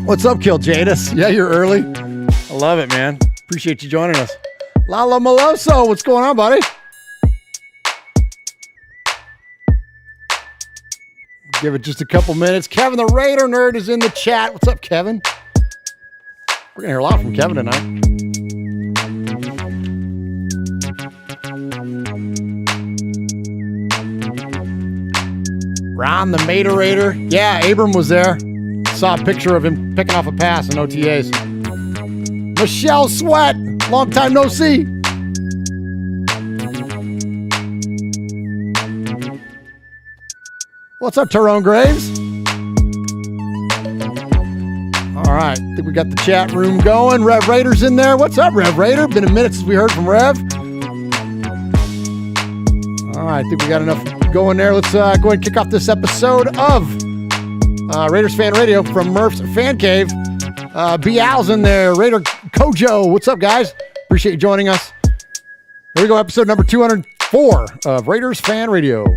What's up, Kill Jadis? Yeah, you're early. I love it, man. Appreciate you joining us. Lala Meloso, what's going on, buddy? Give it just a couple minutes. Kevin the Raider Nerd is in the chat. What's up, Kevin? We're going to hear a lot from Kevin tonight. Ron the Materator. Yeah, Abram was there. Saw a picture of him picking off a pass in OTAs. Michelle Sweat. Long time no see. What's up, Tyrone Graves? All right, I think we got the chat room going. Rev Raider's in there. What's up, Rev Raider? Been a minute since we heard from Rev. All right, I think we got enough going there. Let's go ahead and kick off this episode of Raiders Fan Radio from Murf's Fan Cave. B. Al's in there. Raider Kojo. What's up, guys? Appreciate you joining us. Here we go, episode number 204 of Raiders Fan Radio.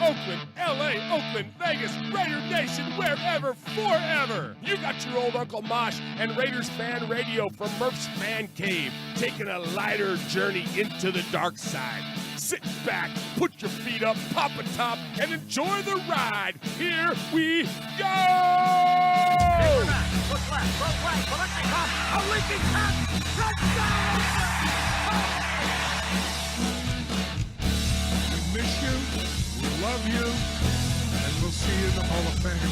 Oakland, LA, Oakland, Vegas, Raider Nation, wherever, forever. You got your old Uncle Mosh and Raiders Fan Radio from Murf's Fan Cave, taking a lighter journey into the dark side. Sit back, put your feet up, pop a top, and enjoy the ride. Here we go! Look left, look right, a leaking pass, touchdown! We miss you, we love you, and we'll see you in the Hall of Fame.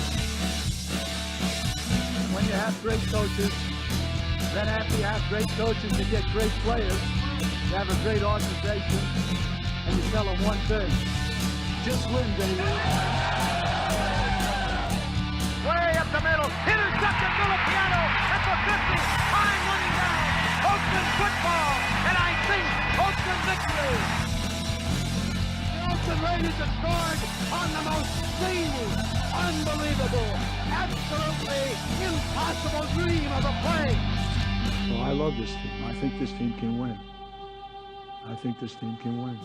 When you have great coaches, then after you have great coaches, you get great players, you have a great organization, and you tell them one thing, just win, baby. Way up the middle, intercepted Filipiano at the 50, time running down, Oakland football, and I think Oakland victory. The Oakland Raiders have scored on the most seamless, unbelievable, absolutely impossible dream of a play. Well, I love this team. I think this team can win. I think this team can win.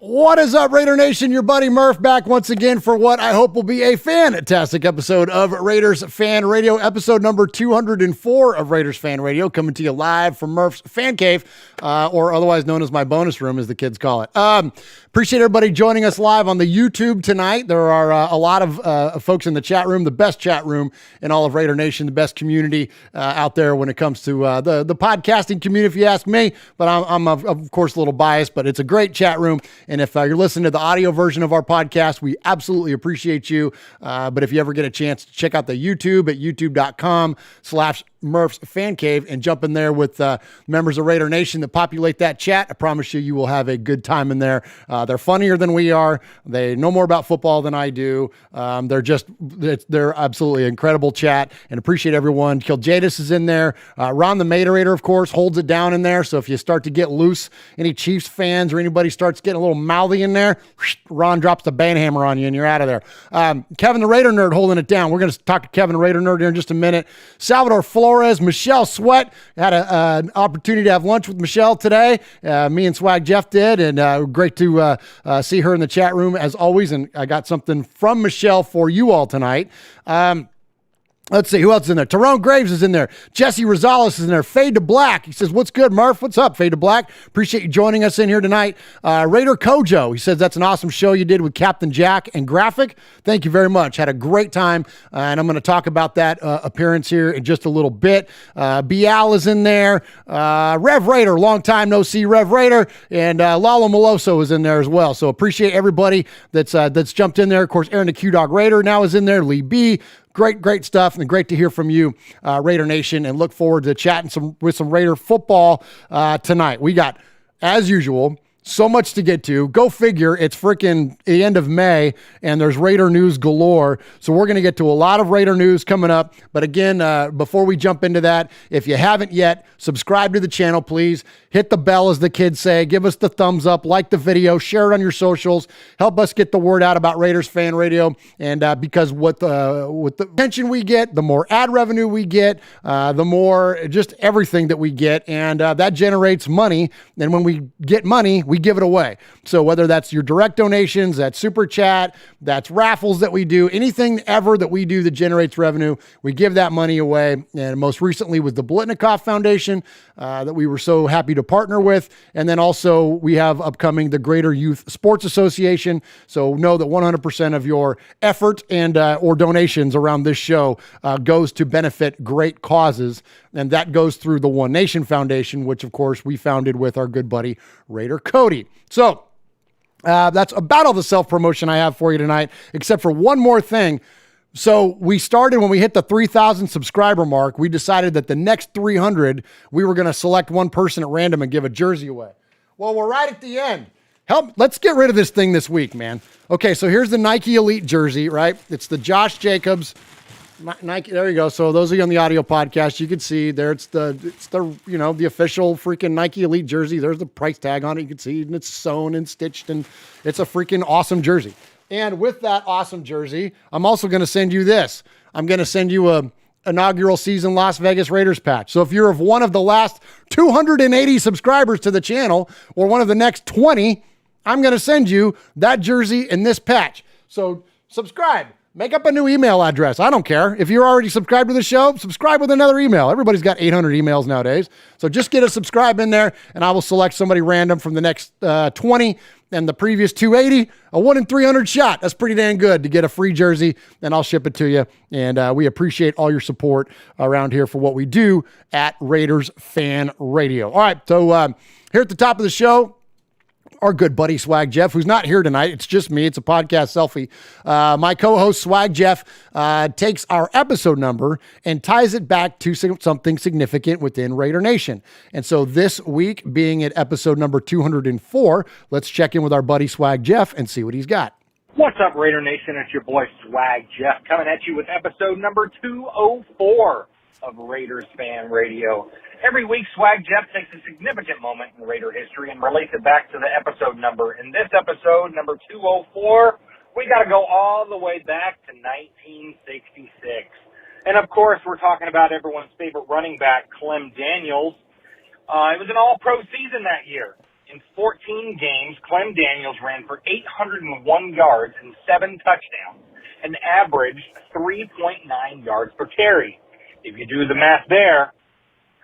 What is up, Raider Nation? Your buddy Murf back once again for what I hope will be a fantastic episode of Raiders Fan Radio, episode number 204 of Raiders Fan Radio, coming to you live from Murf's Fan Cave, or otherwise known as my bonus room, as the kids call it. Appreciate everybody joining us live on the YouTube tonight. There are a lot of folks in the chat room, the best chat room in all of Raider Nation, the best community out there when it comes to the podcasting community, if you ask me. But I'm of course, a little biased, but it's a great chat room. And if you're listening to the audio version of our podcast, we absolutely appreciate you. But if you ever get a chance to check out the YouTube at youtube.com/Murf's Fan Cave and jump in there with members of Raider Nation that populate that chat, I promise you will have a good time in there. They're funnier than we are. They know more about football than I do. They're absolutely incredible chat, and appreciate everyone. Kill Jadis is in there. Ron the Materator, of course, holds it down in there. So if you start to get loose, any Chiefs fans or anybody starts getting a little mouthy in there, Ron drops the banhammer on you and you're out of there. Kevin the Raider Nerd holding it down. We're going to talk to Kevin the Raider Nerd here in just a minute. Salvador Flores, Michelle Sweat, had an opportunity to have lunch with Michelle today. Me and Swag Jeff did, and great to see her in the chat room as always. And I got something from Michelle for you all tonight. Let's see, who else is in there? Tyrone Graves is in there. Jesse Rosales is in there. Fade to Black. He says, what's good, Murf? What's up, Fade to Black? Appreciate you joining us in here tonight. Raider Kojo, he says, that's an awesome show you did with Captain Jack and Graphic. Thank you very much. Had a great time, and I'm going to talk about that appearance here in just a little bit. Bial is in there. Rev Raider, long time no see, Rev Raider. And Lalo Meloso is in there as well. So appreciate everybody that's jumped in there. Of course, Aaron the Q-Dog Raider now is in there. Lee B. Great stuff, and great to hear from you, Raider Nation, and look forward to chatting with some Raider football tonight. We got, as usual, So much to get to. Go figure. It's freaking the end of May, and there's Raider news galore. So we're going to get to a lot of Raider news coming up. But again, before we jump into that, if you haven't yet, subscribe to the channel, please. Hit the bell, as the kids say. Give us the thumbs up. Like the video. Share it on your socials. Help us get the word out about Raiders Fan Radio. And because with the attention we get, the more ad revenue we get, the more just everything that we get. And that generates money. And when we get money, we give it away. So whether that's your direct donations, that's super chat, that's raffles that we do, anything ever that we do that generates revenue, we give that money away. And most recently was the Blitnikoff Foundation that we were so happy to partner with. And then also we have upcoming the Greater Youth Sports Association. So know that 100% of your effort and or donations around this show goes to benefit great causes. And that goes through the One Nation Foundation, which of course we founded with our good buddy Raider Cody. So that's about all the self-promotion I have for you tonight, except for one more thing. So we started when we hit the 3,000 subscriber mark. We decided that the next 300, we were going to select one person at random and give a jersey away. Well, we're right at the end. Let's get rid of this thing this week, man. Okay, so here's the Nike Elite jersey, right? It's the Josh Jacobs Nike. There you go. So those of you on the audio podcast, you can see there. It's the the official freaking Nike Elite jersey. There's the price tag on it. You can see, and it's sewn and stitched, and it's a freaking awesome jersey. And with that awesome jersey, I'm also going to send you this. I'm going to send you a inaugural season Las Vegas Raiders patch. So if you're of one of the last 280 subscribers to the channel or one of the next 20, I'm going to send you that jersey and this patch. So subscribe. Make up a new email address. I don't care. If you're already subscribed to the show, subscribe with another email. Everybody's got 800 emails nowadays. So just get a subscribe in there, and I will select somebody random from the next 20 and the previous 280, a 1 in 300 shot. That's pretty dang good to get a free jersey, and I'll ship it to you. And we appreciate all your support around here for what we do at Raiders Fan Radio. All right, so here at the top of the show, our good buddy Swag Jeff, who's not here tonight. It's just me. It's a podcast selfie. My co-host Swag Jeff takes our episode number and ties it back to something significant within Raider Nation. And so this week, being at episode number 204, let's check in with our buddy Swag Jeff and see what he's got. What's up, Raider Nation? It's your boy Swag Jeff coming at you with episode number 204 of Raiders Fan Radio. Every week, Swag Jeff takes a significant moment in Raider history and relates it back to the episode number. In this episode, number 204, we got to go all the way back to 1966. And, of course, we're talking about everyone's favorite running back, Clem Daniels. It was an all-pro season that year. In 14 games, Clem Daniels ran for 801 yards and 7 touchdowns and averaged 3.9 yards per carry. If you do the math there,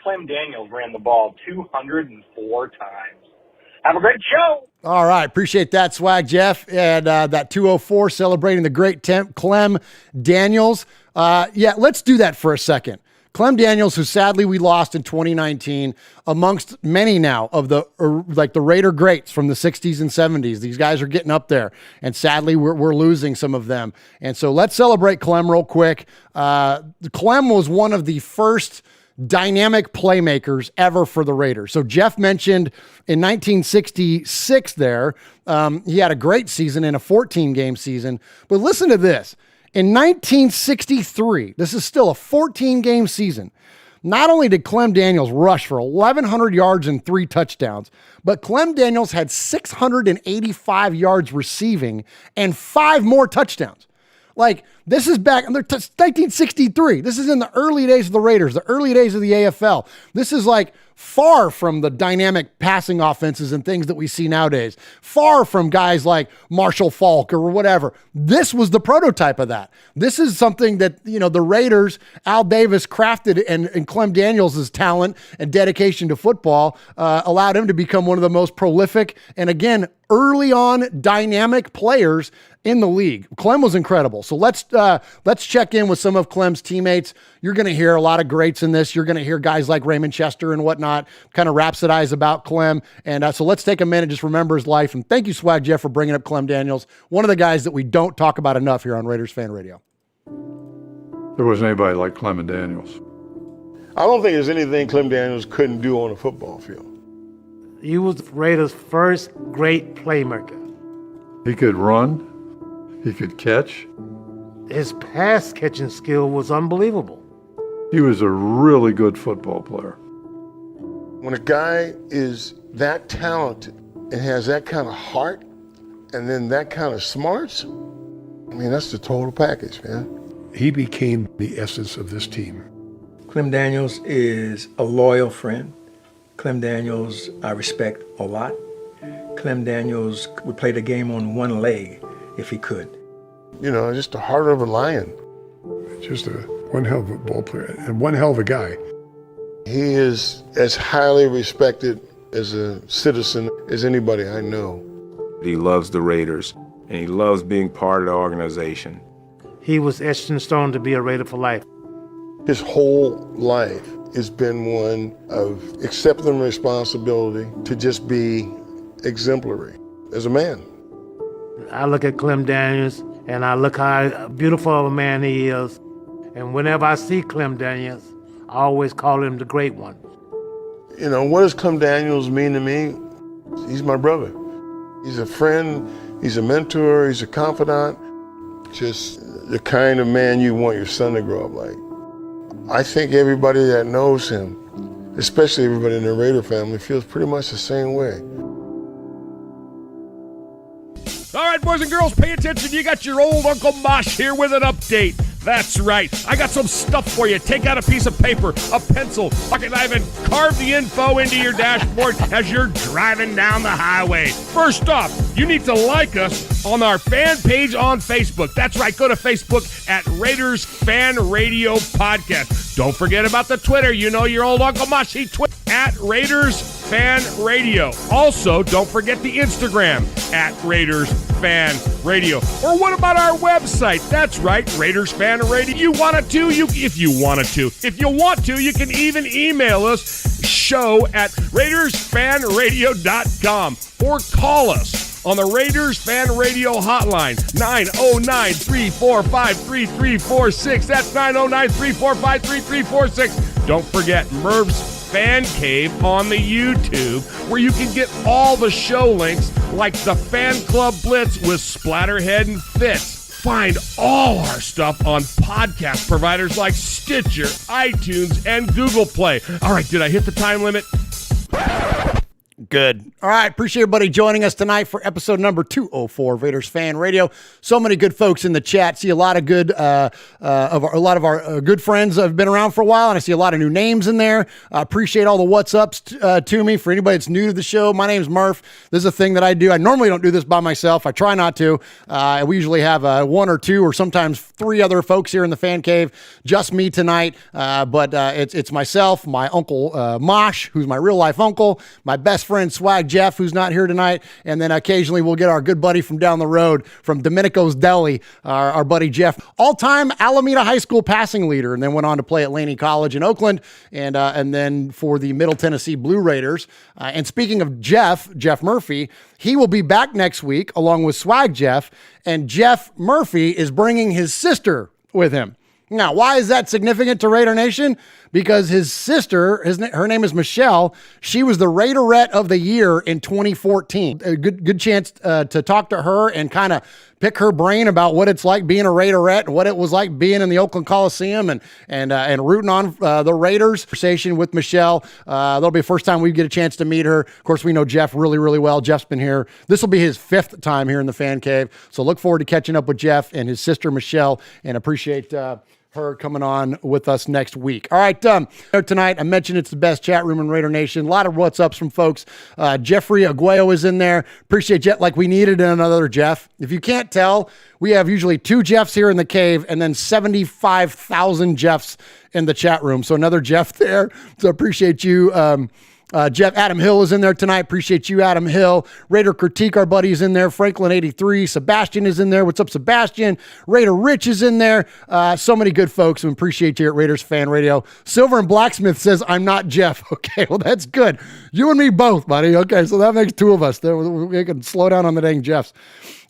Clem Daniels ran the ball 204 times. Have a great show. All right. Appreciate that, Swag Jeff. And that 204 celebrating the great Clem Daniels. Let's do that for a second. Clem Daniels, who sadly we lost in 2019, amongst many now of the Raider greats from the 60s and 70s. These guys are getting up there, and sadly we're losing some of them. And so let's celebrate Clem real quick. Clem was one of the first dynamic playmakers ever for the Raiders. So Jeff mentioned in 1966 there, he had a great season in a 14-game season. But listen to this. In 1963, this is still a 14-game season. Not only did Clem Daniels rush for 1,100 yards and 3 touchdowns, but Clem Daniels had 685 yards receiving and 5 more touchdowns. Like, this is back in 1963. This is in the early days of the Raiders, the early days of the AFL. This is like far from the dynamic passing offenses and things that we see nowadays. Far from guys like Marshall Faulk or whatever. This was the prototype of that. This is something that, the Raiders, Al Davis crafted, and Clem Daniels' talent and dedication to football allowed him to become one of the most prolific and, again, early on dynamic players in the league. Clem was incredible. So let's check in with some of Clem's teammates. You're going to hear a lot of greats in this. You're going to hear guys like Raymond Chester and whatnot kind of rhapsodize about Clem. And so let's take a minute, just remember his life. And thank you, Swag Jeff, for bringing up Clem Daniels, one of the guys that we don't talk about enough here on Raiders Fan Radio. There wasn't anybody like Clem Daniels. I don't think there's anything Clem Daniels couldn't do on a football field. He was Raiders' first great playmaker. He could run. He could catch. His pass catching skill was unbelievable. He was a really good football player. When a guy is that talented and has that kind of heart and then that kind of smarts, I mean, that's the total package, man. He became the essence of this team. Clem Daniels is a loyal friend. Clem Daniels I respect a lot. Clem Daniels would play the game on one leg if he could. You know, just the heart of a lion. Just one hell of a ball player and one hell of a guy. He is as highly respected as a citizen as anybody I know. He loves the Raiders, and he loves being part of the organization. He was etched in stone to be a Raider for life. His whole life has been one of accepting responsibility to just be exemplary as a man. I look at Clem Daniels, and I look how beautiful of a man he is. And whenever I see Clem Daniels, I always call him the great one. You know, what does Clem Daniels mean to me? He's my brother. He's a friend, he's a mentor, he's a confidant. Just the kind of man you want your son to grow up like. I think everybody that knows him, especially everybody in the Raider family, feels pretty much the same way. All right, boys and girls, pay attention. You got your old Uncle Mosh here with an update. That's right. I got some stuff for you. Take out a piece of paper, a pencil, pocket knife, and carve the info into your dashboard as you're driving down the highway. First off, you need to like us on our fan page on Facebook. That's right. Go to Facebook at Raiders Fan Radio Podcast. Don't forget about the Twitter. You know your old Uncle Mosh. He tweets at Raiders Fan Radio. Also, don't forget the Instagram at Raiders Fan Radio. Or what about our website? That's right, Raiders Fan Radio. You wanted to, if you want to, you can even email us, show at RaidersFanRadio.com, or call us on the Raiders Fan Radio hotline, 909-345-3346. That's 909-345-3346. Don't forget Murf's Fan Cave on the YouTube, where you can get all the show links like the Fan Club Blitz with Splatterhead and Fitz. Find all our stuff on podcast providers like Stitcher, iTunes, and Google Play. All right, did I hit the time limit? Good. All right. Appreciate everybody joining us tonight for episode number 204 of Raiders Fan Radio. So many good folks in the chat. See a lot of good, a lot of our good friends have been around for a while, and I see a lot of new names in there. Appreciate all the what's ups to me. For anybody that's new to the show, my name's Murf. This is a thing that I do. I normally don't do this by myself. I try not to. We usually have one or two or sometimes three other folks here in the fan cave. Just me tonight. But it's myself, my uncle Mosh, who's my real life uncle, my best friend Swag Jeff, who's not here tonight, and then occasionally we'll get our good buddy from down the road from Domenico's Deli, our buddy Jeff, all-time Alameda High School passing leader, and then went on to play at Laney College in Oakland, and then for the Middle Tennessee Blue Raiders. And speaking of Jeff Murphy, he will be back next week along with Swag Jeff, and Jeff Murphy is bringing his sister with him. Now, why is that significant to Raider Nation? Because his sister, her name is Michelle. She was the Raiderette of the Year in 2014. A good chance to talk to her and kind of pick her brain about what it's like being a Raiderette and what it was like being in the Oakland Coliseum and rooting on the Raiders. Conversation with Michelle. That'll be the first time we get a chance to meet her. Of course, we know Jeff really, really well. Jeff's been here. This will be his 5th time here in the fan cave. So look forward to catching up with Jeff and his sister Michelle, and appreciate her coming on with us next week. All right, tonight I mentioned it's the best chat room in Raider Nation. A lot of what's ups from folks. Jeffrey Aguayo is in there. Appreciate Jeff, like we needed another Jeff. If you can't tell, we have usually 2 Jeffs here in the cave and then 75,000 Jeffs in the chat room. So another Jeff there. So appreciate you. Jeff, Adam Hill is in there tonight. Appreciate you, Adam Hill. Raider Critique, our buddy, is in there. Franklin83. Sebastian is in there. What's up, Sebastian? Raider Rich is in there. So many good folks, and appreciate you at Raiders Fan Radio. Silver and Blacksmith says, I'm not Jeff. Okay, well, that's good. You and me both, buddy. Okay, so that makes 2 of us. We can slow down on the dang Jeffs.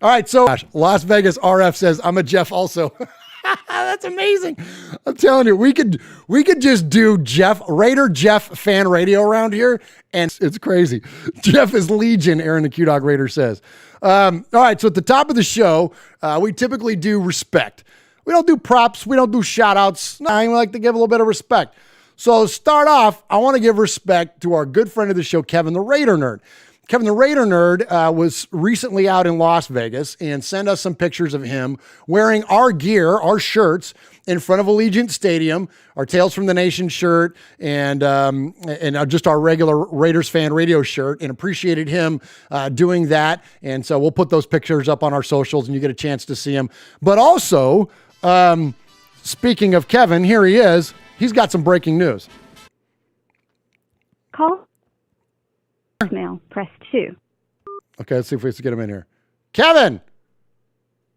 All right, so Las Vegas RF says, I'm a Jeff also. That's amazing. I'm telling you, we could just do Raider Jeff fan radio around here, and it's crazy. Jeff is legion, Aaron the Q-Dog Raider says. All right, so at the top of the show, we typically do respect. We don't do props. We don't do shout-outs. No, I like to give a little bit of respect. So to start off, I want to give respect to our good friend of the show, Kevin the Raider Nerd. Kevin the Raider Nerd was recently out in Las Vegas and sent us some pictures of him wearing our gear, our shirts, in front of Allegiant Stadium, our Tales from the Nation shirt, and just our regular Raiders fan radio shirt, and appreciated him doing that. And so we'll put those pictures up on our socials, and you get a chance to see him. But also, speaking of Kevin, here he is. He's got some breaking news. Call. Mail, press 2. Okay, let's see if we can get him in here. Kevin!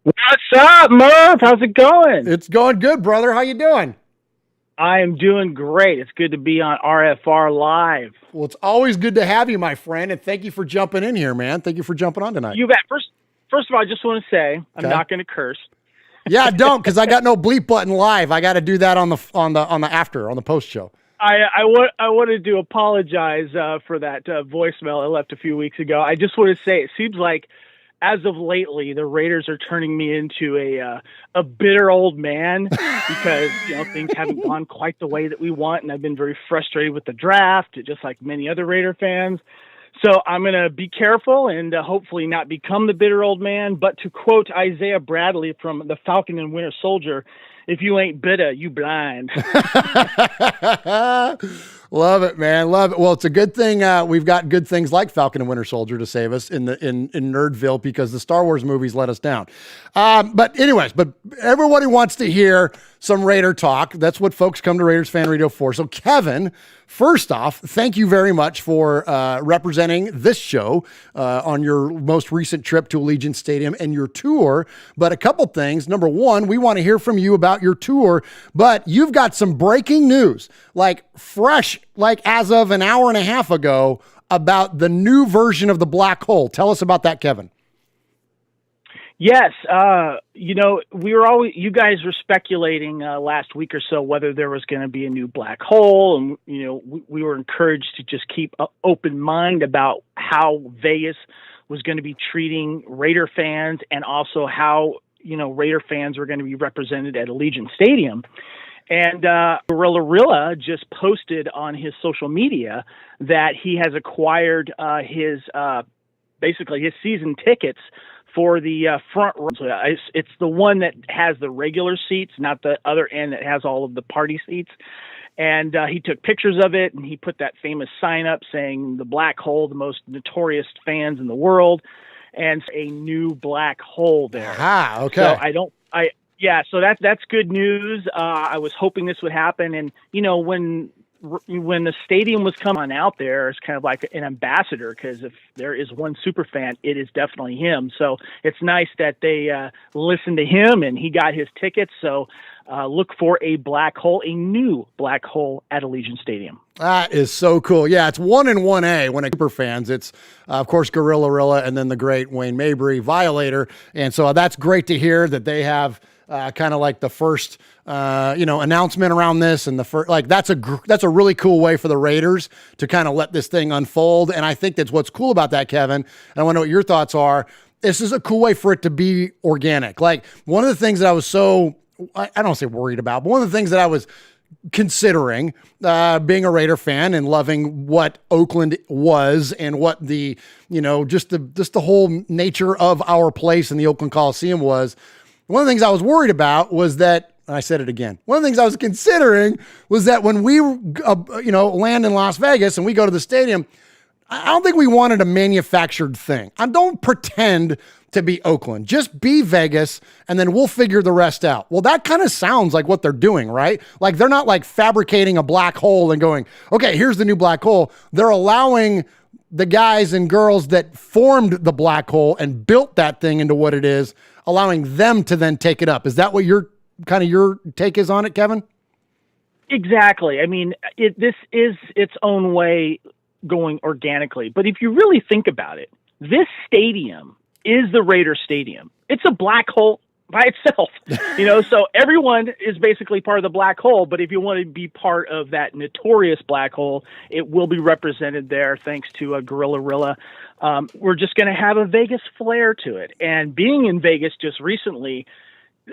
What's up, Murf? How's it going? It's going good, brother. How you doing? I am doing great. It's good to be on RFR Live. Well, it's always good to have you, my friend, and thank you for jumping in here, man. Thank you for jumping on tonight. You bet. First of all, I just want to say I'm not going to curse. Yeah, don't, because I got no bleep button live. I got to do that on the post show. I wanted to apologize for that voicemail I left a few weeks ago. I just want to say it seems like as of lately the Raiders are turning me into a bitter old man because things haven't gone quite the way that we want, and I've been very frustrated with the draft, just like many other Raider fans. So I'm going to be careful and hopefully not become the bitter old man. But to quote Isaiah Bradley from The Falcon and Winter Soldier, if you ain't bitter, you blind. Love it, man. Love it. Well, it's a good thing we've got good things like Falcon and Winter Soldier to save us in Nerdville, because the Star Wars movies let us down. But everybody wants to hear some Raider talk. That's what folks come to Raiders Fan Radio for. So Kevin, first off, thank you very much for representing this show on your most recent trip to Allegiant Stadium and your tour. But a couple things. Number one, we want to hear from you about your tour, but you've got some breaking news, like fresh, like as of an hour and a half ago, about the new version of the black hole. Tell us about that, Kevin. Yes. You guys were speculating last week or so whether there was going to be a new black hole. And, we were encouraged to just keep an open mind about how Vegas was going to be treating Raider fans, and also how, Raider fans were going to be represented at Allegiant Stadium. And Gorilla just posted on his social media that he has acquired his season tickets for the front row. So it's the one that has the regular seats, not the other end that has all of the party seats. And he took pictures of it, and he put that famous sign up saying the black hole, the most notorious fans in the world, and a new black hole there. Ah, okay. So so that's good news. I was hoping this would happen. And, when the stadium was coming out there, it's kind of like an ambassador, because if there is one super fan, it is definitely him. So it's nice that they listened to him and he got his tickets. So look for a black hole, a new black hole at Allegiant Stadium. That is so cool. Yeah, it's 1 and 1A when it's super fans. It's, of course, Gorilla and then the great Wayne Mabry, Violator. And so that's great to hear that they have kind of like the first, announcement around this, and the first, like, that's a really cool way for the Raiders to kind of let this thing unfold. And I think that's what's cool about that, Kevin. And I want to know what your thoughts are. This is a cool way for it to be organic. Like, one of the things that I was I don't say worried about, but one of the things that I was considering being a Raider fan and loving what Oakland was and what the, just the whole nature of our place in the Oakland Coliseum was. One of the things I was worried about was that, and I said it again, one of the things I was considering was that when we, land in Las Vegas and we go to the stadium, I don't think we wanted a manufactured thing. I don't pretend to be Oakland. Just be Vegas, and then we'll figure the rest out. Well, that kind of sounds like what they're doing, right? Like, they're not like fabricating a black hole and going, okay, here's the new black hole. They're allowing the guys and girls that formed the black hole and built that thing into what it is, allowing them to then take it up. Is that what your take is on it, Kevin? Exactly. I mean, this is its own way going organically. But if you really think about it, this stadium is the Raider Stadium. It's a black hole by itself, so everyone is basically part of the black hole. But if you want to be part of that notorious black hole, it will be represented there thanks to Gorilla Rilla. We're just going to have a Vegas flair to it. And being in Vegas just recently,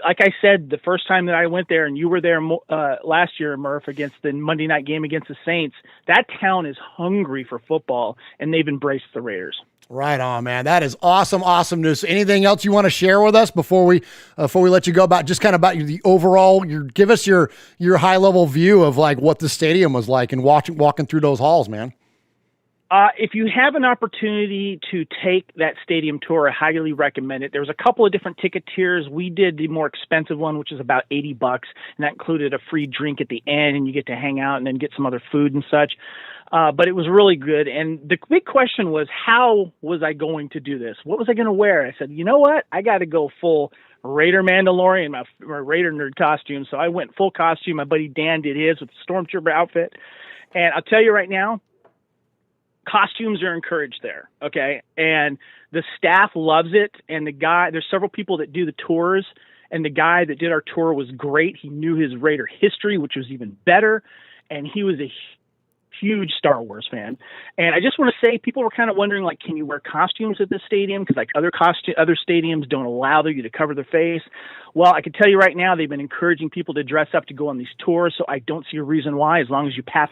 like I said, the first time that I went there, and you were there last year, Murf, against the Monday night game against the Saints, that town is hungry for football, and they've embraced the Raiders. Right on, man. That is awesome, awesome news. Anything else you want to share with us before we let you go about the overall? Give us your high level view of like what the stadium was like and walking through those halls, man. If you have an opportunity to take that stadium tour, I highly recommend it. There was a couple of different ticket tiers. We did the more expensive one, which is about $80, and that included a free drink at the end, and you get to hang out and then get some other food and such. But it was really good. And the big question was, how was I going to do this? What was I going to wear? I said, you know what? I got to go full Raider Mandalorian, my Raider nerd costume. So I went full costume. My buddy Dan did his with the Stormtrooper outfit. And I'll tell you right now, costumes are encouraged there. Okay. And the staff loves it. And there's several people that do the tours. And the guy that did our tour was great. He knew his Raider history, which was even better. And he was a huge Star Wars fan. And I just want to say, people were kind of wondering, like, can you wear costumes at this stadium? Because like other stadiums don't allow you to cover their face. Well, I can tell you right now, they've been encouraging people to dress up to go on these tours. So I don't see a reason why, as long as you pass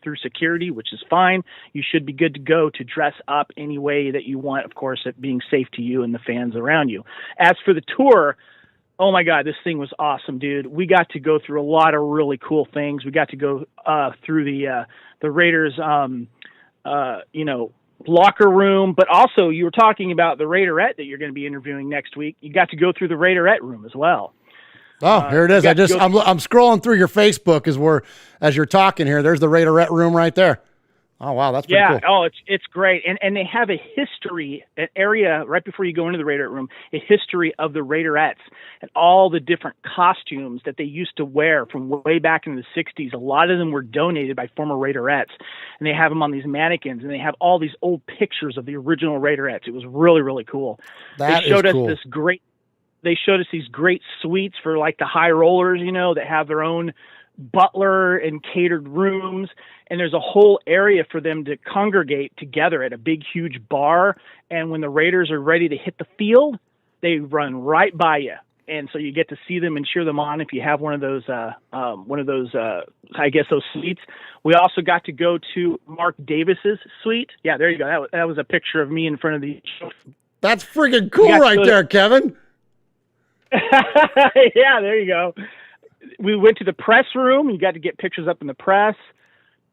through security, which is fine, you should be good to go to dress up any way that you want, of course, it being safe to you and the fans around you. As for the tour, oh my God, this thing was awesome, dude. We got to go through a lot of really cool things. We got to go through the Raiders, locker room, but also you were talking about the Raiderette that you're going to be interviewing next week. You got to go through the Raiderette room as well. Oh, here it is. I'm scrolling through your Facebook as you're talking here. There's the Raiderette room right there. Oh, wow. That's pretty cool. Oh, it's great. And they have a history, an area right before you go into the Raider room, a history of the Raiderettes and all the different costumes that they used to wear from way back in the 60s. A lot of them were donated by former Raiderettes, and they have them on these mannequins, and they have all these old pictures of the original Raiderettes. It was really, really cool. They showed us these great suites for like the high rollers, that have their own butler and catered rooms, and there's a whole area for them to congregate together at a big, huge bar. And when the Raiders are ready to hit the field, they run right by you, and so you get to see them and cheer them on if you have one of those those suites. We also got to go to Mark Davis's suite. Yeah, there you go. That was a picture of me in front of the. That's freaking cool right there, Kevin. Yeah, there you go. We went to the press room. You got to get pictures up in the press.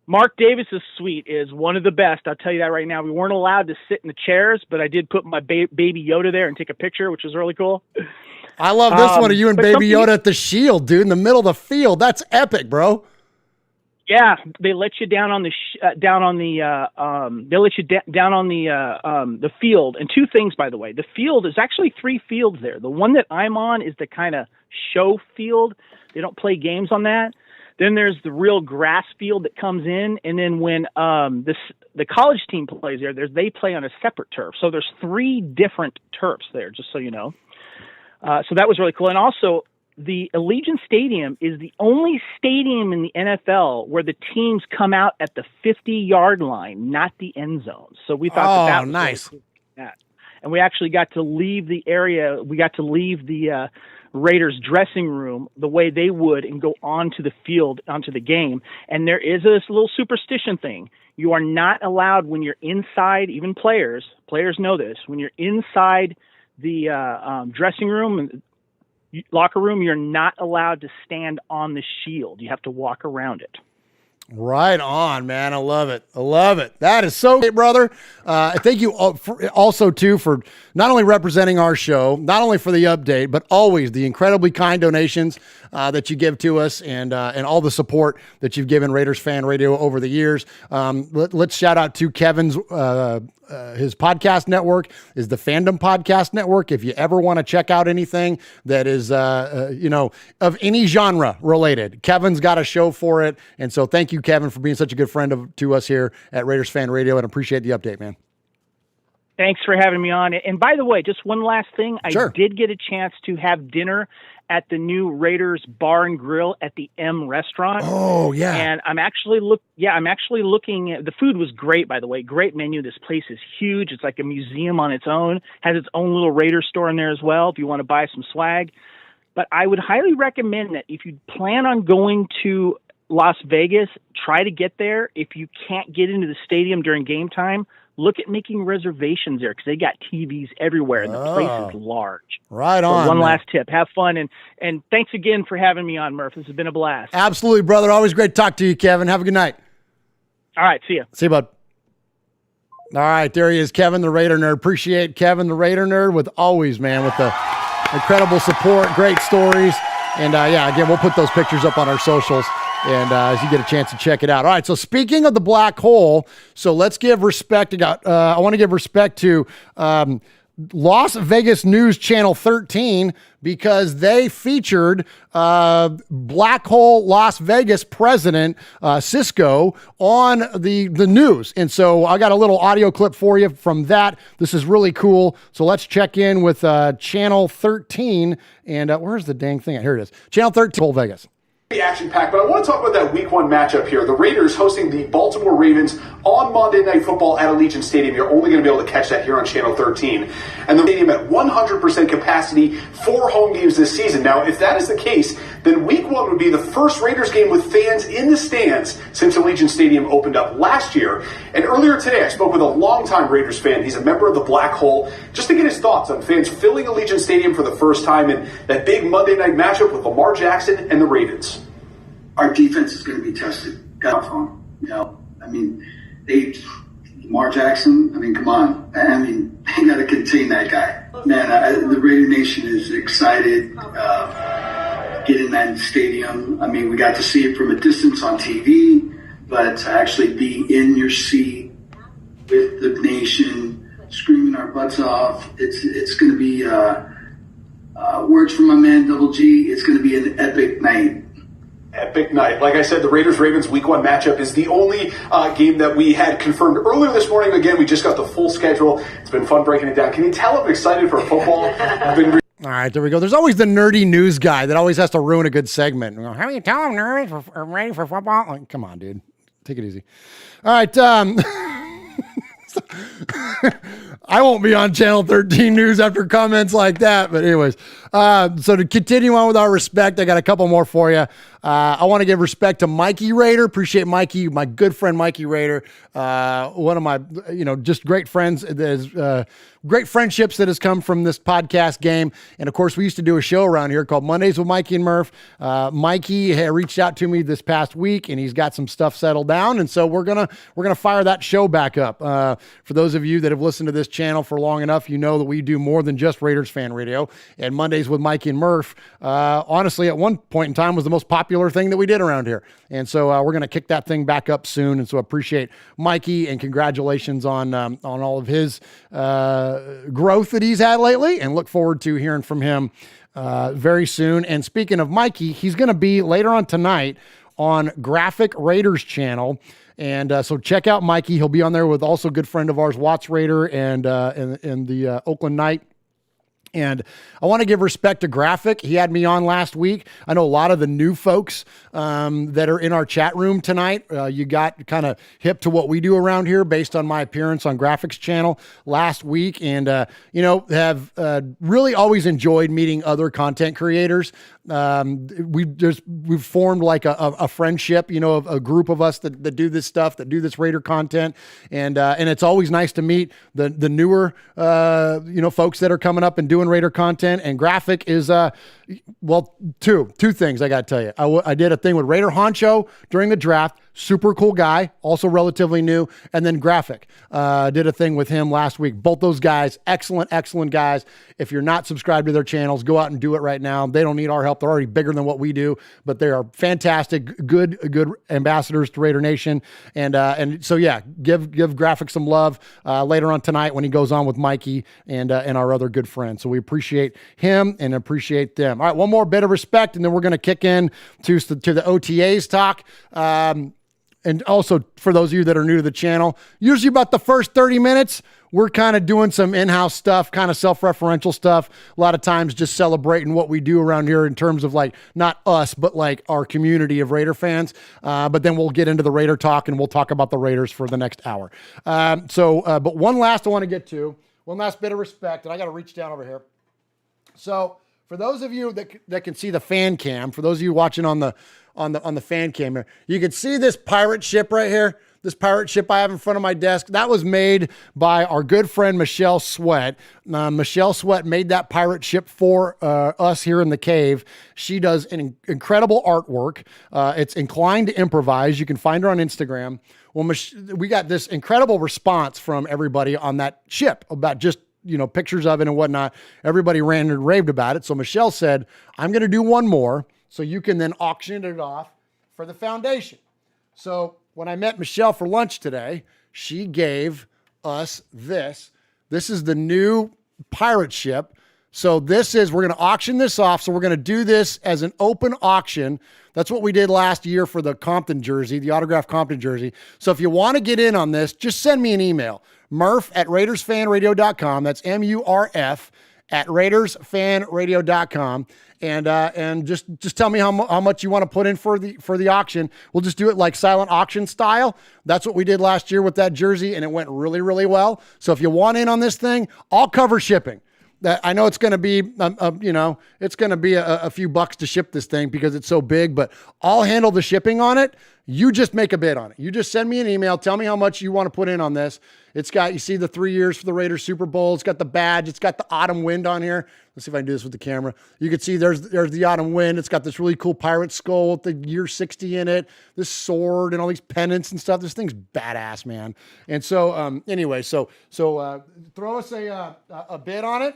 Mark Davis's suite is one of the best. I'll tell you that right now. We weren't allowed to sit in the chairs, but I did put my baby Yoda there and take a picture, which was really cool. I love this one of you and baby Yoda at the Shield, dude, in the middle of the field. That's epic, bro. Yeah, they let you down on the field. And two things, by the way. The field is actually 3 fields there. The one that I'm on is the kind of show field. They don't play games on that. Then there's the real grass field that comes in, and then when the college team plays there, they play on a separate turf. So there's 3 different turfs there, just so you know. So that was really cool. And also, the Allegiant Stadium is the only stadium in the NFL where the teams come out at the 50-yard line, not the end zone. So we thought that was nice. Really cool. And we actually got to leave the area. We got to leave the Raiders dressing room the way they would and go onto the field, onto the game. And there is this little superstition thing. You are not allowed when you're inside, even players know this, when you're inside the dressing room and locker room, you're not allowed to stand on the shield. You have to walk around it. Right on, man. I love it. I love it. That is so great, brother. Thank you also, too, for not only representing our show, not only for the update, but always the incredibly kind donations that you give to us and all the support that you've given Raiders Fan Radio over the years. Let's shout out to Kevin's his podcast network is the Fandom Podcast Network. If you ever want to check out anything that is, of any genre related, Kevin's got a show for it. And so thank you, Kevin, for being such a good friend to us here at Raiders Fan Radio, and appreciate the update, man. Thanks for having me on. And by the way, just one last thing. Sure. I did get a chance to have dinner at the new Raiders Bar and Grill at the M Restaurant. Oh, yeah. And I'm actually looking at, the food was great, by the way. Great menu. This place is huge. It's like a museum on its own. Has its own little Raider store in there as well if you want to buy some swag. But I would highly recommend that if you plan on going to Las Vegas, try to get there. If you can't get into the stadium during game time, look at making reservations there because they got TVs everywhere and the place is large. Right on. So one man. last tip. Have fun. And thanks again for having me on, Murf. This has been a blast. Absolutely, brother. Always great to talk to you, Kevin. Have a good night. All right. See ya. See you, bud. All right. There he is, Kevin the Raider Nerd. Appreciate Kevin the Raider Nerd with the incredible support, great stories. And again, we'll put those pictures up on our socials. And as you get a chance to check it out. All right, so speaking of the black hole, so let's give respect. I want to give respect to Las Vegas News Channel 13 because they featured Black Hole Las Vegas president Cisco on the news. And so I got a little audio clip for you from that. This is really cool. So let's check in with Channel 13. And where's the dang thing? Here it is. Channel 13, Vegas. Action-packed, but I want to talk about that Week 1 matchup here. The Raiders hosting the Baltimore Ravens on Monday Night Football at Allegiant Stadium. You're only going to be able to catch that here on Channel 13. And the stadium at 100% capacity for home games this season. Now, if that is the case, then Week 1 would be the first Raiders game with fans in the stands since Allegiant Stadium opened up last year. And earlier today, I spoke with a longtime Raiders fan. He's a member of the Black Hole, just to get his thoughts on fans filling Allegiant Stadium for the first time in that big Monday night matchup with Lamar Jackson and the Ravens. Our defense is going to be tested. Got off on, Lamar Jackson. I mean, come on. I mean, they got to contain that guy. Man, the Raider Nation is excited. Get in that stadium. I mean, we got to see it from a distance on TV, but to actually be in your seat with the nation, screaming our butts off, it's going to be words from my man Double G. It's going to be an epic night. Epic night. Like I said, the Raiders-Ravens Week 1 matchup is the only game that we had confirmed earlier this morning. Again, we just got the full schedule. It's been fun breaking it down. Can you tell I'm excited for football? All right, there we go. There's always the nerdy news guy that always has to ruin a good segment. How do you tell them nerds are ready for football? Like, come on, dude. Take it easy. All right. I won't be on Channel 13 News after comments like that. But anyways, so to continue on with our respect, I got a couple more for you. I want to give respect to Mikey Raider. Appreciate Mikey, my good friend Mikey Raider. One of my, just great friends. There's great friendships that has come from this podcast game. And of course, we used to do a show around here called Mondays with Mikey and Murf. Mikey had reached out to me this past week, and he's got some stuff settled down. And so we're gonna fire that show back up. For those of you that have listened to this channel for long enough, you know that we do more than just Raiders fan radio. And Mondays with Mikey and Murf, honestly, at one point in time was the most popular thing that we did around here. And so we're going to kick that thing back up soon. And so I appreciate Mikey and congratulations on all of his growth that he's had lately, and look forward to hearing from him very soon. And speaking of Mikey, he's going to be later on tonight on Graphic Raiders channel. And so check out Mikey. He'll be on there with also a good friend of ours, Watts Raider, and the Oakland Knight. And I want to give respect to Graphic. He had me on last week. I know a lot of the new folks that are in our chat room tonight. You got kind of hip to what we do around here based on my appearance on Graphic's channel last week. And, have really always enjoyed meeting other content creators. We've formed like a friendship, of a group of us that do this stuff, that do this Raider content. And it's always nice to meet the newer, folks that are coming up and doing Raider content. And Graphic is, two things I got to tell you. I did a thing with Raider Honcho during the draft. Super cool guy, also relatively new. And then Graphic, did a thing with him last week. Both those guys, excellent guys. If you're not subscribed to their channels, go out and do it right now. They don't need our help. They're already bigger than what we do, but they are fantastic, good ambassadors to Raider Nation. And so yeah, give Graphic some love later on tonight when he goes on with Mikey and our other good friends. So we appreciate him and appreciate them. All right, one more bit of respect, and then we're going to kick in to the OTAs talk. and also for those of you that are new to the channel, usually about the first 30 minutes, we're kind of doing some in-house stuff, kind of self-referential stuff. A lot of times just celebrating what we do around here in terms of like, not us, but like our community of Raider fans. But then we'll get into the Raider talk and we'll talk about the Raiders for the next hour. But one last I want to get to, one last bit of respect, and I got to reach down over here. So for those of you that can see the fan cam, for those of you watching on the fan cam here, you can see this pirate ship right here. This pirate ship I have in front of my desk, that was made by our good friend Michelle Sweat. Michelle Sweat made that pirate ship for us here in the cave. She does an incredible artwork. It's inclined to improvise. You can find her on Instagram. Well, we got this incredible response from everybody on that ship about just, pictures of it and whatnot. Everybody ran and raved about it. So Michelle said, I'm going to do one more so you can then auction it off for the foundation. So when I met Michelle for lunch today, she gave us this. This is the new pirate ship. So we're going to auction this off. So we're going to do this as an open auction. That's what we did last year for the Compton jersey, the autographed Compton jersey. So if you want to get in on this, just send me an email, Murf@RaidersFanRadio.com. That's MURF at RaidersFanRadio.com. And just tell me how much you want to put in for the auction. We'll just do it like silent auction style. That's what we did last year with that jersey, and it went really, really well. So if you want in on this thing, I'll cover shipping. I know it's going to be, it's going to be a few bucks to ship this thing because it's so big, but I'll handle the shipping on it. You just make a bid on it. You just send me an email. Tell me how much you want to put in on this. It's got, you see the 3 years for the Raiders Super Bowl. It's got the badge. It's got the autumn wind on here. Let's see if I can do this with the camera. You can see there's the autumn wind. It's got this really cool pirate skull with the year 60 in it, this sword and all these pennants and stuff. This thing's badass, man. And so, anyway, so throw us a bid on it.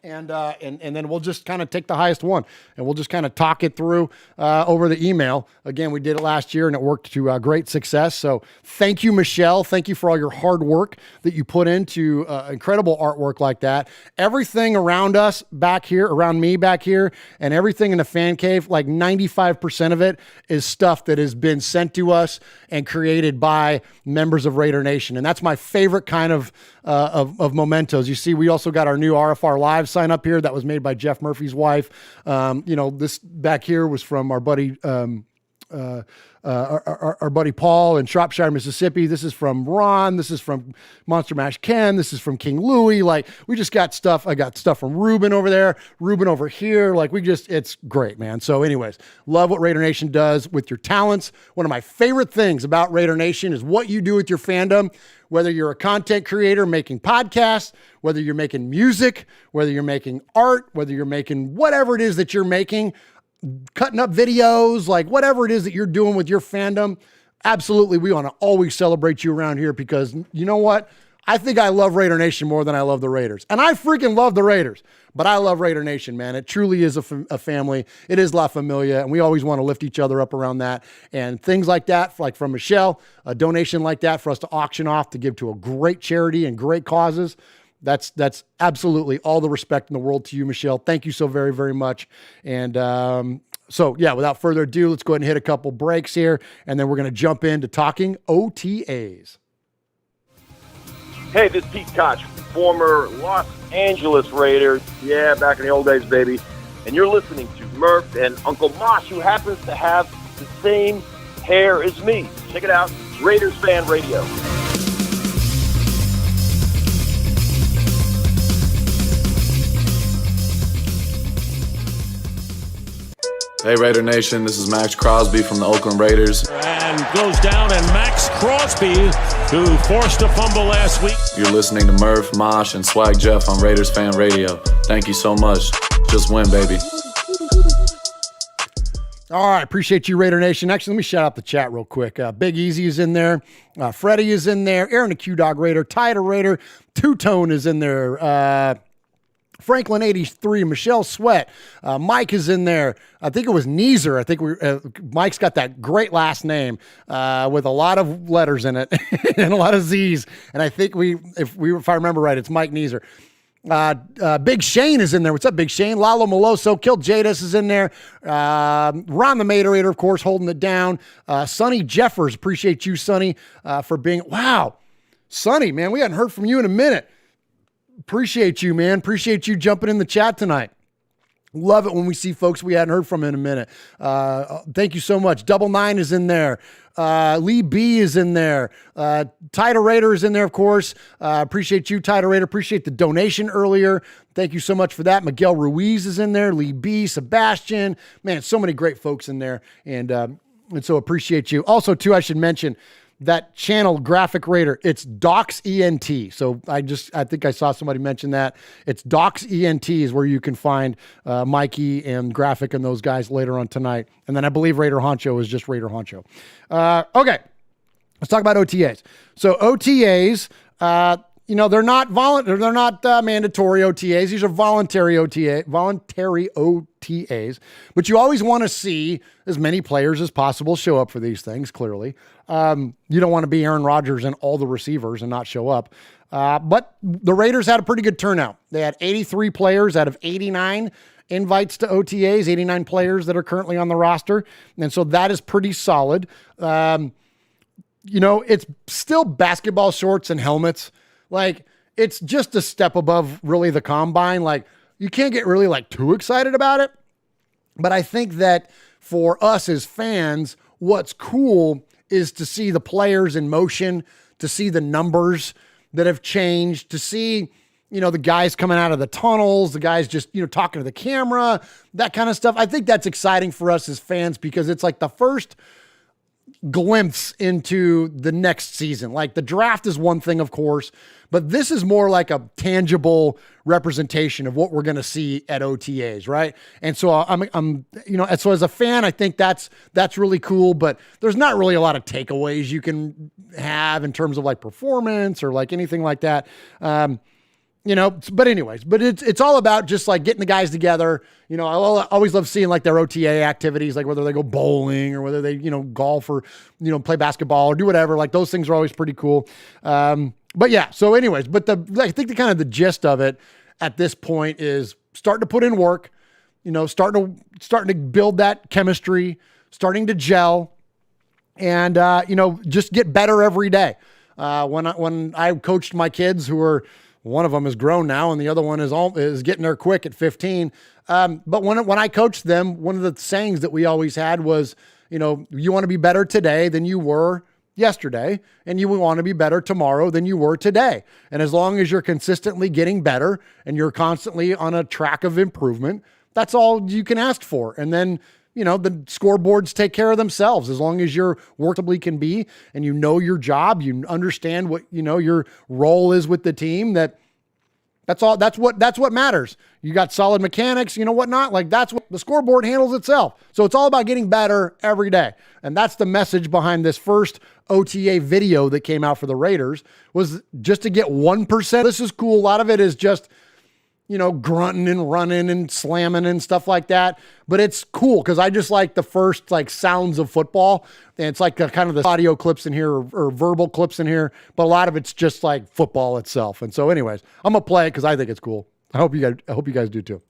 And then we'll just kind of take the highest one and we'll just kind of talk it through over the email. Again, we did it last year and it worked to great success. So thank you, Michelle. Thank you for all your hard work that you put into incredible artwork like that. Everything around us back here, around me back here, and everything in the fan cave, like 95% of it is stuff that has been sent to us and created by members of Raider Nation. And that's my favorite kind of mementos. You see, we also got our new RFR Live sign up here that was made by Jeff Murphy's wife. This back here was from our buddy our buddy Paul in Shropshire, Mississippi. This is from Ron. This is from Monster Mash Ken. This is from King Louie. Like, we just got stuff. I got stuff from Ruben over there, Ruben over here. Like, it's great, man. So anyways, love what Raider Nation does with your talents. One of my favorite things about Raider Nation is what you do with your fandom. Whether you're a content creator making podcasts, whether you're making music, whether you're making art, whether you're making whatever it is that you're making, cutting up videos, like whatever it is that you're doing with your fandom, absolutely, we want to always celebrate you around here because you know what? I think I love Raider Nation more than I love the Raiders. And I freaking love the Raiders, but I love Raider Nation, man. It truly is a family. It is La Familia, and we always want to lift each other up around that. And things like that, like from Michelle, a donation like that for us to auction off to give to a great charity and great causes, that's absolutely all the respect in the world to you, Michelle. Thank you so very, very much. And so, yeah, without further ado, let's go ahead and hit a couple breaks here, and then we're going to jump into talking OTAs. Hey, this is Pete Koch, former Los Angeles Raider. Yeah, back in the old days, baby. And you're listening to Murf and Uncle Mosh, who happens to have the same hair as me. Check it out, Raiders Fan Radio. Hey Raider Nation, this is Max Crosby from the Oakland Raiders. And goes down, and Max Crosby, who forced a fumble last week. You're listening to Murf, Mosh, and Swag Jeff on Raiders Fan Radio. Thank you so much. Just win, baby. All right, appreciate you, Raider Nation. Actually, let me shout out the chat real quick. Big Easy is in there. Freddie is in there. Aaron the Q-Dog Raider. Tyder Raider. Two-Tone is in there. Franklin 83, Michelle Sweat, Mike is in there. I think it was Neezer. I think Mike's got that great last name with a lot of letters in it and a lot of Z's. And I think if I remember right, it's Mike Neezer. Big Shane is in there. What's up, Big Shane? Lalo Maloso, Kill Jadis is in there. Ron the Materator, of course, holding it down. Sonny Jeffers, appreciate you, Sonny, for being, wow. Sonny, man, we hadn't heard from you in a minute. Appreciate you, man. Appreciate you jumping in the chat tonight. Love it when we see folks we hadn't heard from in a minute. Thank you so much. Double Nine is in there. Lee B is in there. Title Raider is in there, of course. Appreciate you, Title Raider. Appreciate the donation earlier. Thank you so much for that. Miguel Ruiz is in there. Lee B, Sebastian. Man, so many great folks in there. And so appreciate you. Also, too, I should mention that channel, Graphic Raider, it's Docs ENT. So I think I saw somebody mention that. It's Docs ENT is where you can find Mikey and Graphic and those guys later on tonight. And then I believe Raider Honcho is just Raider Honcho. Okay, let's talk about OTAs. So OTAs, they're not mandatory OTAs. These are voluntary OTAs. But you always want to see as many players as possible show up for these things, clearly. You don't want to be Aaron Rodgers and all the receivers and not show up. But the Raiders had a pretty good turnout. They had 83 players out of 89 invites to OTAs, 89 players that are currently on the roster. And so that is pretty solid. It's still basketball shorts and helmets. Like, it's just a step above really the combine. Like, you can't get really too excited about it. But I think that for us as fans, what's cool is to see the players in motion, to see the numbers that have changed, to see, the guys coming out of the tunnels, the guys just, talking to the camera, that kind of stuff. I think that's exciting for us as fans because it's like the first glimpse into the next season. Like, the draft is one thing, of course, but this is more like a tangible representation of what we're going to see at OTAs, right? And so so as a fan, I think that's really cool, but there's not really a lot of takeaways you can have in terms of performance or anything like that. But anyways, it's all about just getting the guys together. I always love seeing their OTA activities, whether they go bowling or whether they, golf or, play basketball or do whatever. Those things are always pretty cool. But yeah, so anyways, but I think the gist of it at this point is starting to put in work, starting to build that chemistry, starting to gel and, just get better every day. When I coached my kids who were, one of them is grown now and the other one is getting there quick at 15. But when I coached them, one of the sayings that we always had was, you want to be better today than you were yesterday, and you want to be better tomorrow than you were today. And as long as you're consistently getting better and you're constantly on a track of improvement, that's all you can ask for. And then, the scoreboards take care of themselves as long as you're workably can be and you know your job, you understand what, your role is with the team. That's all. That's what matters. You got solid mechanics, whatnot. That's what the scoreboard handles itself. So it's all about getting better every day. And that's the message behind this first OTA video that came out for the Raiders, was just to get 1%. This is cool. A lot of it is just, grunting and running and slamming and stuff like that. But it's cool because I just like the first sounds of football. And it's kind of the audio clips in here or verbal clips in here. But a lot of it's just football itself. And so anyways, I'm going to play it because I think it's cool. I hope you guys do too.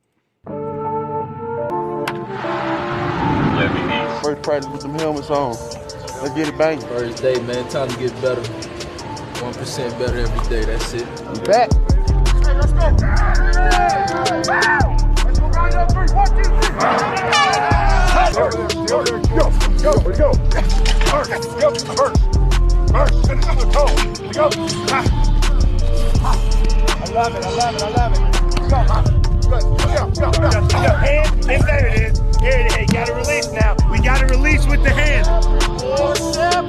First practice with them helmets on. Let's get it banging. First day, man. Time to get better. 1% better every day. That's it. You back. Let's go. Let's go right up 3. 1, 2, 3. Go. First. Finish on the toe. Go. I love it. Let's go, man. Go. Hand. There it is. Here it is. You got to release now. We got to release with the hand. 4 step.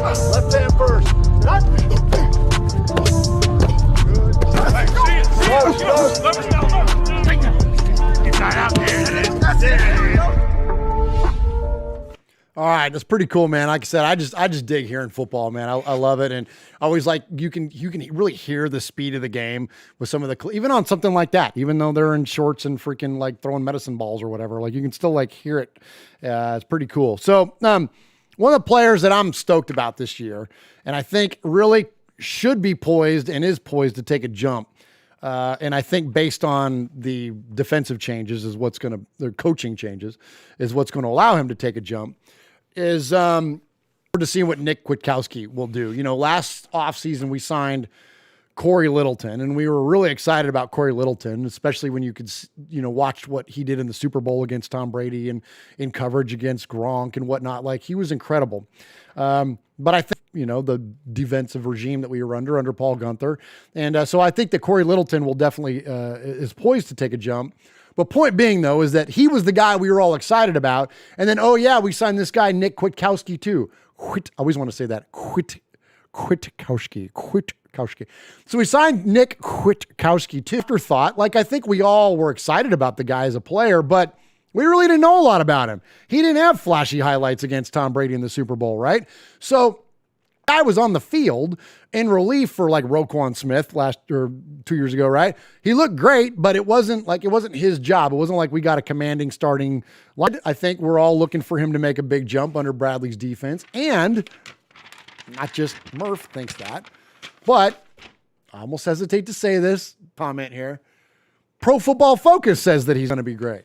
Left hand first. Get right out there. That's it. All right, that's pretty cool, man. Like I said, I just dig hearing football, man. I love it, and I always you can really hear the speed of the game with some of the even on something like that. Even though they're in shorts and freaking throwing medicine balls or whatever, you can still hear it. It's pretty cool. So one of the players that I'm stoked about this year, and I think really should be poised and is poised to take a jump. And I think based on the defensive changes the coaching changes is what's going to allow him to take a jump is to see what Nick Kwiatkowski will do. Last offseason we signed Corey Littleton, and we were really excited about Corey Littleton, especially when you could, watch what he did in the Super Bowl against Tom Brady and in coverage against Gronk and whatnot. Like, he was incredible. But I think, the defensive regime that we were under Paul Gunther. And so I think that Corey Littleton will definitely is poised to take a jump. But point being, though, is that he was the guy we were all excited about. And then, we signed this guy, Nick Kwiatkowski, too. I always want to say that. Kwiatkowski. So we signed Nick Kwiatkowski, too. Afterthought. Like, I think we all were excited about the guy as a player, but we really didn't know a lot about him. He didn't have flashy highlights against Tom Brady in the Super Bowl, right? So I was on the field in relief for like Roquan Smith 2 years ago, right? He looked great, but it wasn't his job. It wasn't like we got a commanding starting line. I think we're all looking for him to make a big jump under Bradley's defense. And not just Murf thinks that, but I almost hesitate to say this comment here. Pro Football Focus says that he's going to be great.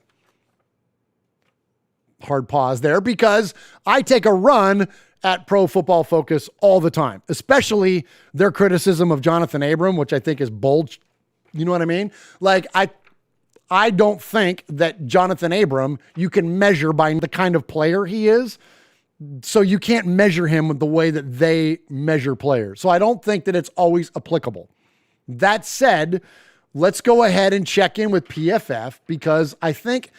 Hard pause there because I take a run at Pro Football Focus all the time, especially their criticism of Jonathan Abram, which I think is bold. You know what I mean? Like, I don't think that Jonathan Abram, you can measure by the kind of player he is. So you can't measure him with the way that they measure players. So I don't think that it's always applicable. That said, let's go ahead and check in with PFF because I think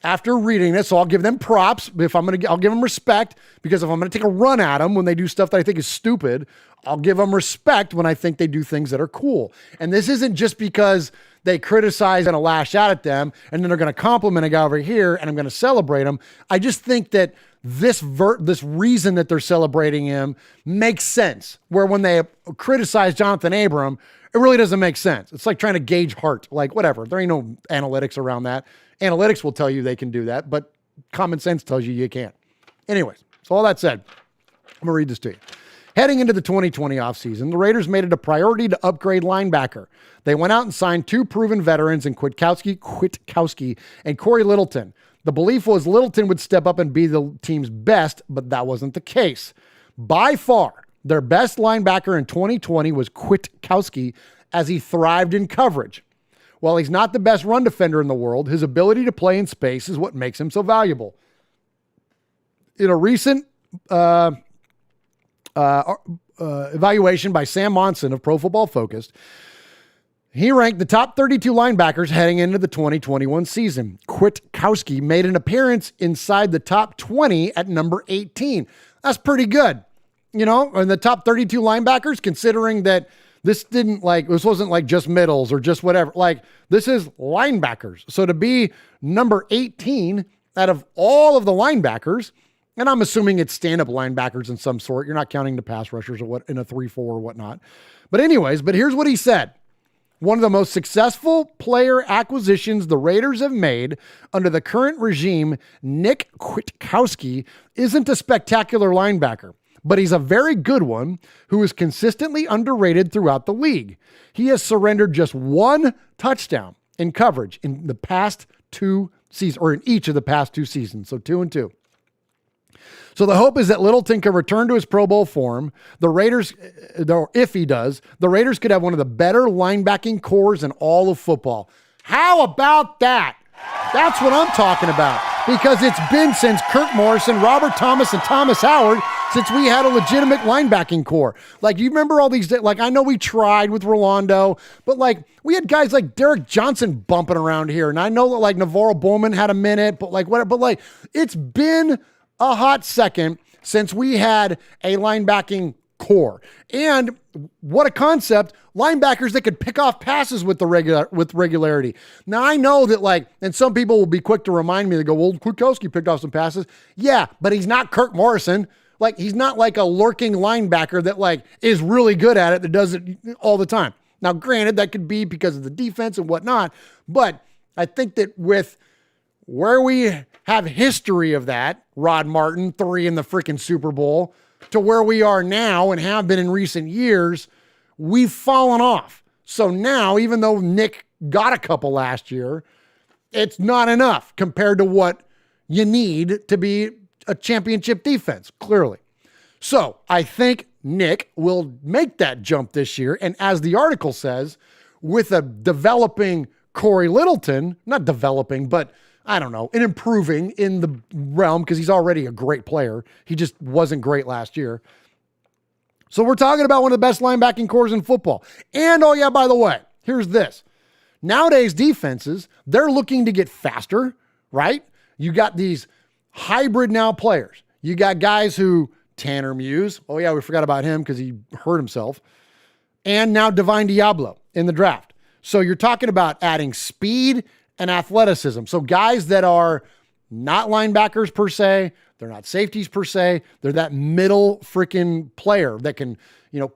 after reading this, so I'll give them props. I'll give them respect because if I'm going to take a run at them when they do stuff that I think is stupid, I'll give them respect when I think they do things that are cool. And this isn't just because they criticize and lash out at them and then they're going to compliment a guy over here and I'm going to celebrate them. I just think that this reason that they're celebrating him makes sense. Where when they criticize Jonathan Abram, it really doesn't make sense. It's like trying to gauge heart. Like, whatever. There ain't no analytics around that. Analytics will tell you they can do that, but common sense tells you can't. Anyways, so all that said, I'm going to read this to you. Heading into the 2020 offseason, the Raiders made it a priority to upgrade linebacker. They went out and signed 2 proven veterans in Kwiatkowski and Corey Littleton. The belief was Littleton would step up and be the team's best, but that wasn't the case. By far, their best linebacker in 2020 was Kwiatkowski as he thrived in coverage. While he's not the best run defender in the world, his ability to play in space is what makes him so valuable. In a recent evaluation by Sam Monson of Pro Football Focus, he ranked the top 32 linebackers heading into the 2021 season. Kwiatkowski made an appearance inside the top 20 at number 18. That's pretty good. In the top 32 linebackers, considering that this wasn't like just middles or just whatever. Like, this is linebackers. So to be number 18 out of all of the linebackers, and I'm assuming it's stand-up linebackers in some sort. You're not counting the pass rushers or what in a 3-4 or whatnot. But here's what he said. One of the most successful player acquisitions the Raiders have made under the current regime, Nick Kwiatkowski, isn't a spectacular linebacker, but he's a very good one who is consistently underrated throughout the league. He has surrendered just 1 touchdown in coverage in the past 2 seasons, or in each of the past 2 seasons, so 2 and 2. So the hope is that Littleton can return to his Pro Bowl form. The Raiders, if he does, the Raiders could have one of the better linebacking cores in all of football. How about that? That's what I'm talking about. Because it's been since Kirk Morrison, Robert Thomas, and Thomas Howard since we had a legitimate linebacking core. Like, you remember all these, like, I know we tried with Rolando, but like, we had guys like Derek Johnson bumping around here. And I know that like Navarro Bowman had a minute, but like, whatever, but like, it's been a hot second since we had a linebacking core. And what a concept, linebackers that could pick off passes with regularity. Now I know that like, and some people will be quick to remind me, they go, well, Kwiatkowski picked off some passes. Yeah, but he's not Kirk Morrison. Like, he's not like a lurking linebacker that like is really good at it, that does it all the time. Now, granted, that could be because of the defense and whatnot, but I think that with where we have history of that, Rod Martin, 3 in the freaking Super Bowl, to where we are now and have been in recent years, we've fallen off. So now, even though Nick got a couple last year, it's not enough compared to what you need to be a championship defense, clearly. So I think Nick will make that jump this year. And as the article says, with a developing Corey Littleton, not developing, but I don't know, and improving in the realm because he's already a great player. He just wasn't great last year. So we're talking about one of the best linebacking cores in football. And, oh yeah, by the way, here's this. Nowadays defenses, they're looking to get faster, right? You got these hybrid now players. You got guys who, Tanner Muse, oh yeah, we forgot about him because he hurt himself. And now Divine Diablo in the draft. So you're talking about adding speed and athleticism. So guys that are not linebackers per se, they're not safeties per se, they're that middle freaking player that can,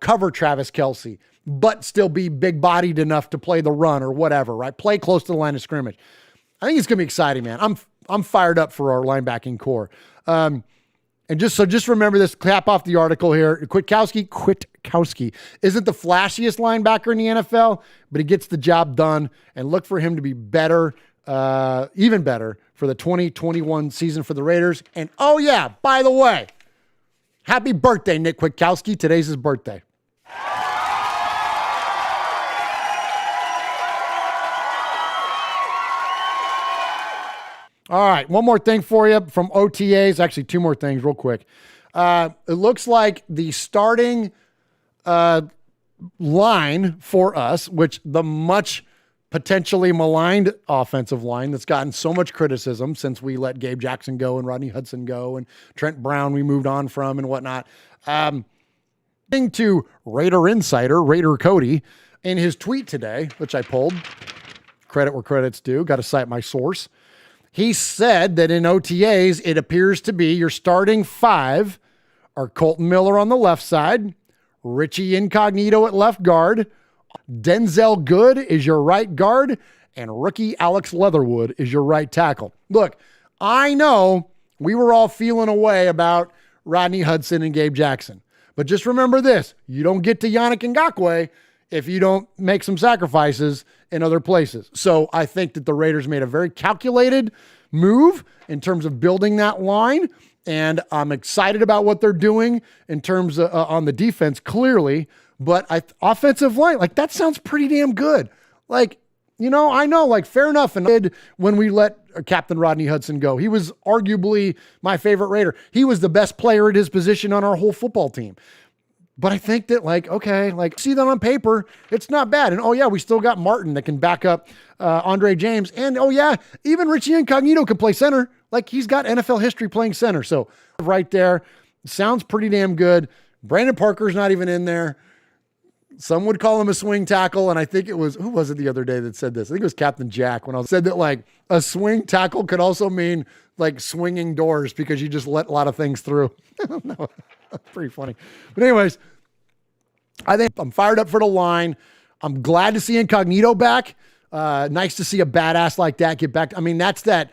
cover Travis Kelce, but still be big-bodied enough to play the run or whatever, right? Play close to the line of scrimmage. I think it's going to be exciting, man. I'm fired up for our linebacking core. And just remember this, clap off the article here. Kwiatkowski isn't the flashiest linebacker in the NFL, but he gets the job done, and look for him to be better, even better for the 2021 season for the Raiders. And oh yeah, by the way, happy birthday, Nick Kwiatkowski. Today's his birthday. All right, one more thing for you from OTAs. Actually, 2 more things real quick. It looks like the starting line for us, which the much potentially maligned offensive line that's gotten so much criticism since we let Gabe Jackson go and Rodney Hudson go and Trent Brown we moved on from and whatnot. To Raider Insider, Raider Cody, in his tweet today, which I pulled, credit where credit's due, got to cite my source. He said that in OTAs, it appears to be your starting 5 are Colton Miller on the left side, Richie Incognito at left guard, Denzel Good is your right guard, and rookie Alex Leatherwood is your right tackle. Look, I know we were all feeling away about Rodney Hudson and Gabe Jackson, but just remember this, you don't get to Yannick Ngakoue if you don't make some sacrifices in other places. So I think that the Raiders made a very calculated move in terms of building that line, and I'm excited about what they're doing in terms of on the defense, clearly, but offensive line, that sounds pretty damn good. I know, fair enough. And when we let Captain Rodney Hudson go, he was arguably my favorite Raider. He was the best player at his position on our whole football team. But I think that, see that on paper, it's not bad. And, oh, yeah, we still got Martin that can back up Andre James. And, oh, yeah, even Richie Incognito can play center. He's got NFL history playing center. So, right there, sounds pretty damn good. Brandon Parker's not even in there. Some would call him a swing tackle. And I think it was, who was it the other day that said this? I think it was Captain Jack when I said that, a swing tackle could also mean, swinging doors because you just let a lot of things through. I don't know. Pretty funny. But anyways, I think I'm fired up for the line. I'm glad to see Incognito back. Nice to see a badass like that get back. I mean, that's that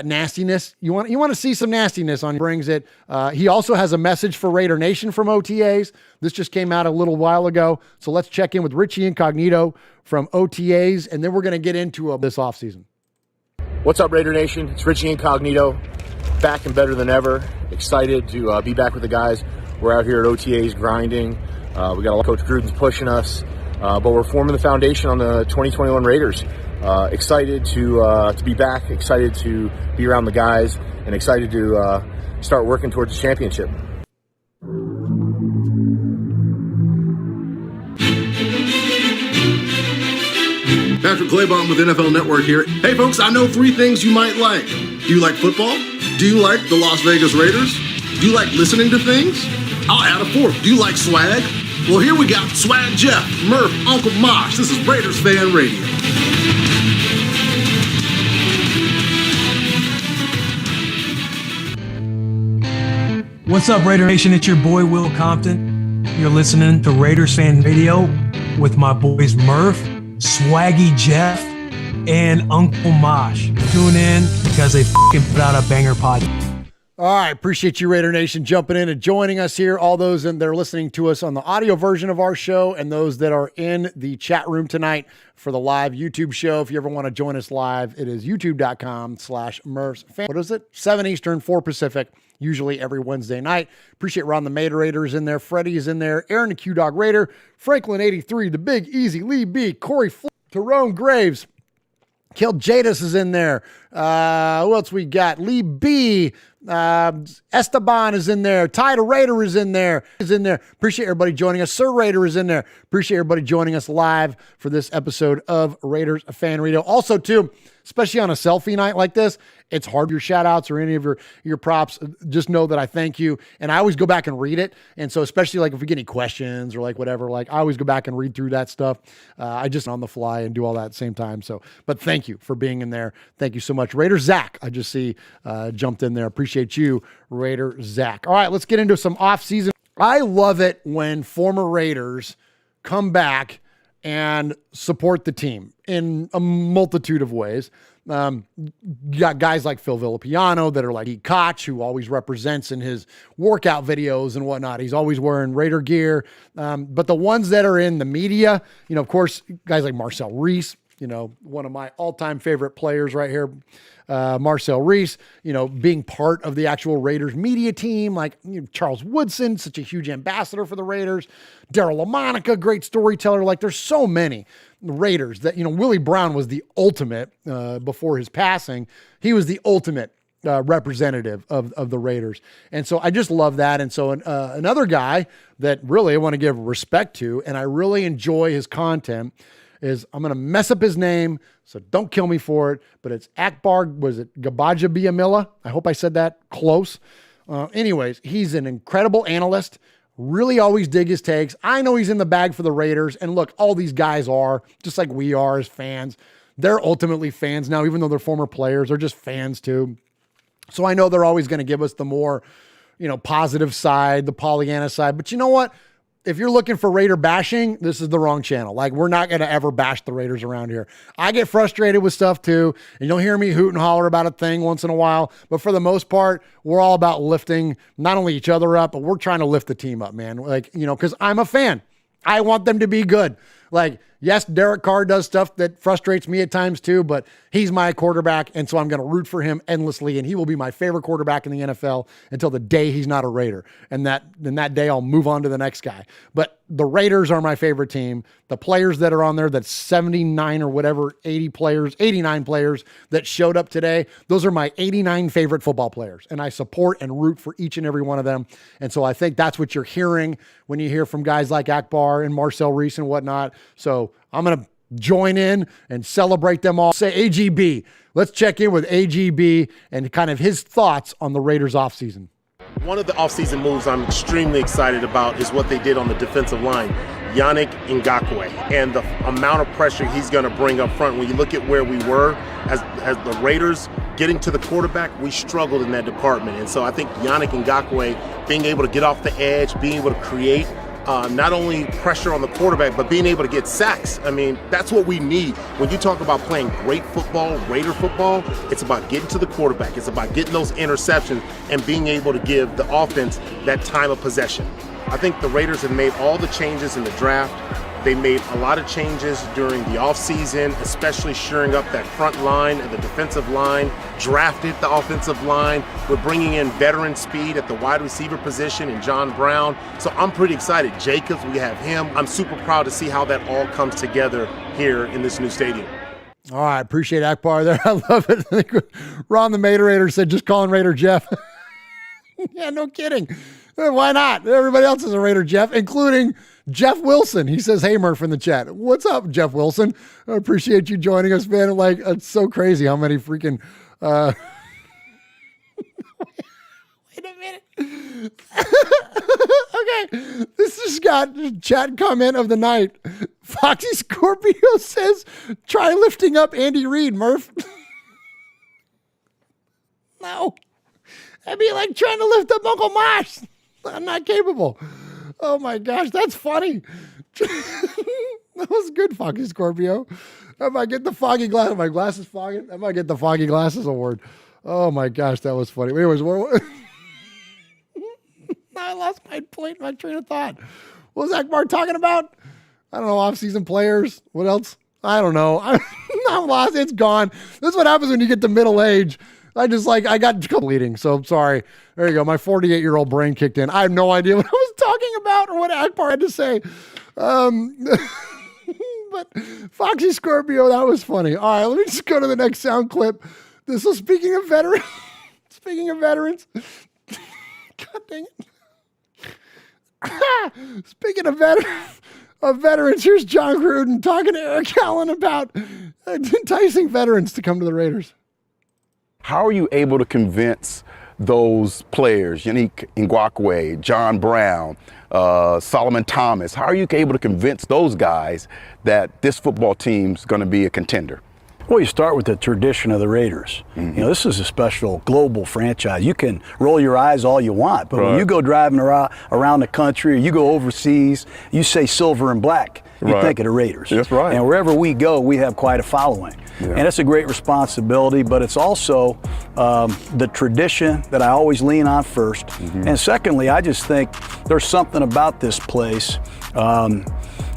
nastiness. You want to see some nastiness on. Brings it. He also has a message for Raider Nation from OTAs. This just came out a little while ago. So let's check in with Richie Incognito from OTAs, and then we're going to get into this offseason. What's up, Raider Nation? It's Richie Incognito, back and better than ever. Excited to be back with the guys. We're out here at OTAs grinding. We got a lot of Coach Gruden's pushing us, but we're forming the foundation on the 2021 Raiders. Excited to be back, excited to be around the guys, and excited to start working towards the championship. Patrick Claybon with NFL Network here. Hey folks, I know 3 things you might like. Do you like football? Do you like the Las Vegas Raiders? Do you like listening to things? I'll add a 4th. Do you like swag? Well, here we got Swag Jeff, Murf, Uncle Mosh. This is Raiders Fan Radio. What's up, Raider Nation? It's your boy, Will Compton. You're listening to Raiders Fan Radio with my boys Murf, Swaggy Jeff, and Uncle Mosh. Tune in because they fucking put out a banger podcast. All right, appreciate you, Raider Nation, jumping in and joining us here. All those that are listening to us on the audio version of our show and those that are in the chat room tonight for the live YouTube show. If you ever want to join us live, it is youtube.com/MurfsFan. What is it? 7 Eastern, 4 Pacific, usually every Wednesday night. Appreciate Ron the Materator is in there. Freddie is in there. Aaron the Q-Dog Raider. Franklin83, the Big Easy, Lee B, Corey Tyrone Graves. Kill Jadis is in there. Who else we got? Lee B. Esteban is in there. Ty the Raider is in there. Appreciate everybody joining us. Sir Raider is in there. Appreciate everybody joining us live for this episode of Raiders Fan Radio. Also, too, especially on a selfie night like this, it's hard your shout outs or any of your props. Just know that I thank you. And I always go back and read it. And so especially like if we get any questions or like whatever, like I always go back and read through that stuff. I just on the fly and do all that at the same time. So, but thank you for being in there. Thank you so much. Raider Zach, I just see jumped in there. Appreciate you, Raider Zach. All right, let's get into some off-season. I love it when former Raiders come back and support the team in a multitude of ways. You got guys like Phil Villapiano that are like Koch, who always represents in his workout videos and whatnot. He's always wearing Raider gear. But the ones that are in the media, of course, guys like Marcel Reese, one of my all-time favorite players right here, Marcel Reese, being part of the actual Raiders media team, like Charles Woodson, such a huge ambassador for the Raiders, Daryl LaMonica, great storyteller. Like there's so many Raiders that, Willie Brown was the ultimate, before his passing, he was the ultimate representative of the Raiders. And so I just love that. And so another guy that really I want to give respect to, and I really enjoy his content, is I'm going to mess up his name, so don't kill me for it, but it's Akbar, was it Gabaja Biamila? I hope I said that close. Anyways, he's an incredible analyst, really always dig his takes. I know he's in the bag for the Raiders, and look, all these guys are, just like we are as fans. They're ultimately fans now, even though they're former players, they're just fans too. So I know they're always going to give us the more, positive side, the Pollyanna side, but you know what? If you're looking for Raider bashing, this is the wrong channel. Like, we're not going to ever bash the Raiders around here. I get frustrated with stuff too, and you'll hear me hoot and holler about a thing once in a while, but for the most part, we're all about lifting not only each other up, but we're trying to lift the team up, man. Like, because I'm a fan. I want them to be good. Like, yes, Derek Carr does stuff that frustrates me at times too, but he's my quarterback, and so I'm going to root for him endlessly, and he will be my favorite quarterback in the NFL until the day he's not a Raider. And that day I'll move on to the next guy. But the Raiders are my favorite team. The players that are on there, that's 79 or whatever, 89 players that showed up today, those are my 89 favorite football players, and I support and root for each and every one of them. And so I think that's what you're hearing when you hear from guys like Akbar and Marcel Reese and whatnot. So I'm going to join in and celebrate them all. Say AGB. Let's check in with AGB and kind of his thoughts on the Raiders offseason. One of the offseason moves I'm extremely excited about is what they did on the defensive line. Yannick Ngakoue and the amount of pressure he's going to bring up front. When you look at where we were as the Raiders getting to the quarterback, we struggled in that department. And so I think Yannick Ngakoue being able to get off the edge, being able to create not only pressure on the quarterback, but being able to get sacks. I mean, that's what we need. When you talk about playing great football, Raider football, it's about getting to the quarterback. It's about getting those interceptions and being able to give the offense that time of possession. I think the Raiders have made all the changes in the draft. They made a lot of changes during the offseason, especially shoring up that front line and the defensive line, drafted the offensive line. We're bringing in veteran speed at the wide receiver position in John Brown. So I'm pretty excited. Jacobs, we have him. I'm super proud to see how that all comes together here in this new stadium. All right, appreciate Akbar there. I love it. I think Ron the Materator said, just calling Raider Jeff. Yeah, no kidding. Why not? Everybody else is a Raider Jeff, including Jeff Wilson. He says, hey, Murf in the chat. What's up, Jeff Wilson? I appreciate you joining us, man. Like, it's so crazy how many freaking... Wait a minute. Okay, this just got chat comment of the night. Foxy Scorpio says, try lifting up Andy Reid, Murf. No. That'd be like trying to lift up Uncle Mosh. I'm not capable. Oh my gosh, that's funny. That was good, Foxy Scorpio. I might get the foggy glass. My glasses fogging. I might get the foggy glasses award. Oh my gosh, that was funny. Anyways, I lost my train of thought. What was Akbar talking about? I don't know, off-season players. What else? I don't know. I'm lost. It's gone. This is what happens when you get to middle age. I got bleeding, so I'm sorry. There you go. My 48-year-old brain kicked in. I have no idea what I was talking about or what Akbar had to say. But Foxy Scorpio, that was funny. All right, let me just go to the next sound clip. This is speaking of veterans. God dang it. Speaking of veterans, here's John Gruden talking to Eric Allen about enticing veterans to come to the Raiders. How are you able to convince those players, Yannick Ngakoue, John Brown, Solomon Thomas, how are you able to convince those guys that this football team's going to be a contender? Well, you start with the tradition of the Raiders. Mm-hmm. You know, this is a special global franchise. You can roll your eyes all you want, but when you go driving around the country or you go overseas, you say silver and black, you think of the Raiders. That's right. And wherever we go, we have quite a following. Yeah. And it's a great responsibility, but it's also the tradition that I always lean on first. Mm-hmm. And secondly, I just think there's something about this place.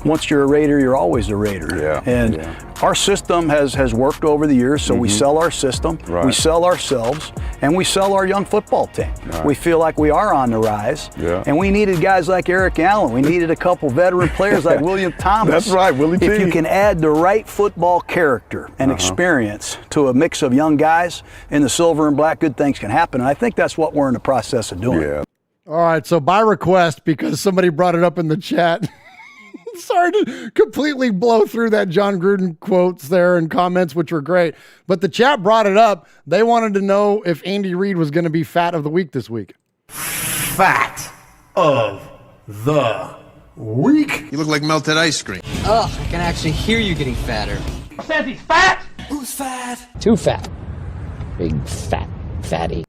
Once you're a Raider, you're always a Raider. Yeah. And our system has worked over the years, so we sell our system, we sell ourselves, and we sell our young football team. Right. We feel like we are on the rise, and we needed guys like Eric Allen. We needed a couple veteran players like William Thomas. That's right, Willie T. If you can add the right football character and experience to a mix of young guys in the silver and black, good things can happen. And I think that's what we're in the process of doing. Yeah. All right, so by request, because somebody brought it up in the chat, sorry to completely blow through that John Gruden quotes there and comments, which were great. But the chat brought it up. They wanted to know if Andy Reid was going to be fat of the week this week. Fat of the week. You look like melted ice cream. Ugh, I can actually hear you getting fatter. Says he's fat? Who's fat? Too fat. Big fat fatty.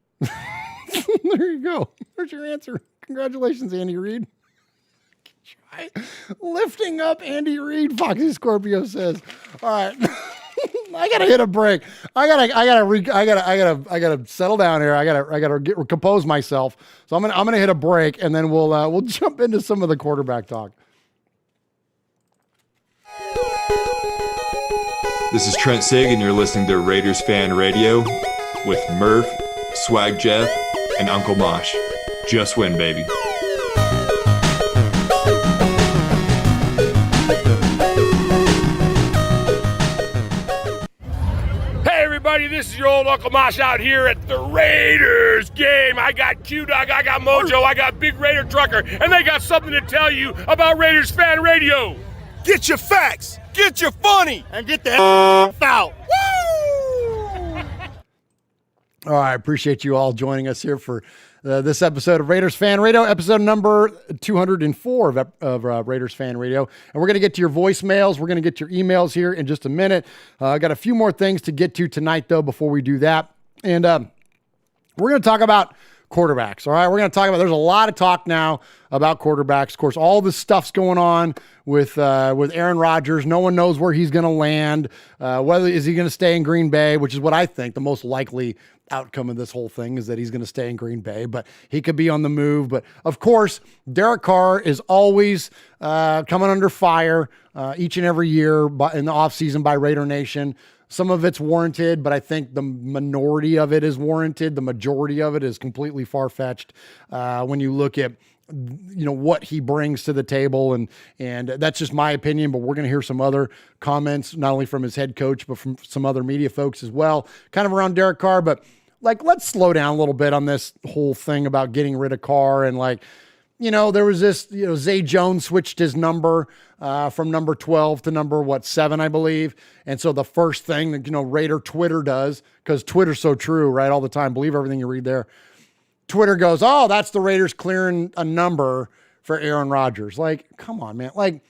There you go. There's your answer. Congratulations, Andy Reid. Try lifting up Andy Reid, Foxy Scorpio says. All right. I gotta hit a break. I gotta settle down here. I gotta compose myself. So I'm gonna hit a break, and then we'll jump into some of the quarterback talk. This is Trent Sig, and you're listening to Raiders Fan Radio with Murf, Swag Jeff, and Uncle Mosh. Just win, baby. Hey everybody, this is your old Uncle Mosh out here at the Raiders game. I got Q-Dog, I got Mojo, I got Big Raider Trucker, and they got something to tell you about Raiders Fan Radio. Get your facts, get your funny, and get the out. Woo! All right, appreciate you all joining us here for this episode of Raiders Fan Radio, episode number 204 of Raiders Fan Radio. And we're going to get to your voicemails. We're going to get to your emails here in just a minute. I got a few more things to get to tonight, though, before we do that. And we're going to talk about quarterbacks. All right, we're going to talk about, there's a lot of talk now about quarterbacks. Of course, all this stuff's going on with Aaron Rodgers. No one knows where he's going to land. Whether is he going to stay in Green Bay, which is what I think the most likely outcome of this whole thing is that he's going to stay in Green Bay, but he could be on the move. But of course, Derek Carr is always coming under fire each and every year in the offseason by Raider Nation. Some of it's warranted, but I think the minority of it is warranted. The majority of it is completely far-fetched when you look at what he brings to the table, and that's just my opinion, but we're going to hear some other comments, not only from his head coach, but from some other media folks as well, kind of around Derek Carr. But let's slow down a little bit on this whole thing about getting rid of Carr. And there was this, Zay Jones switched his number from number 12 to number 7, I believe. And so the first thing that, Raider Twitter does, because Twitter's so true, right? All the time. Believe everything you read there. Twitter goes, oh, that's the Raiders clearing a number for Aaron Rodgers. Come on, man.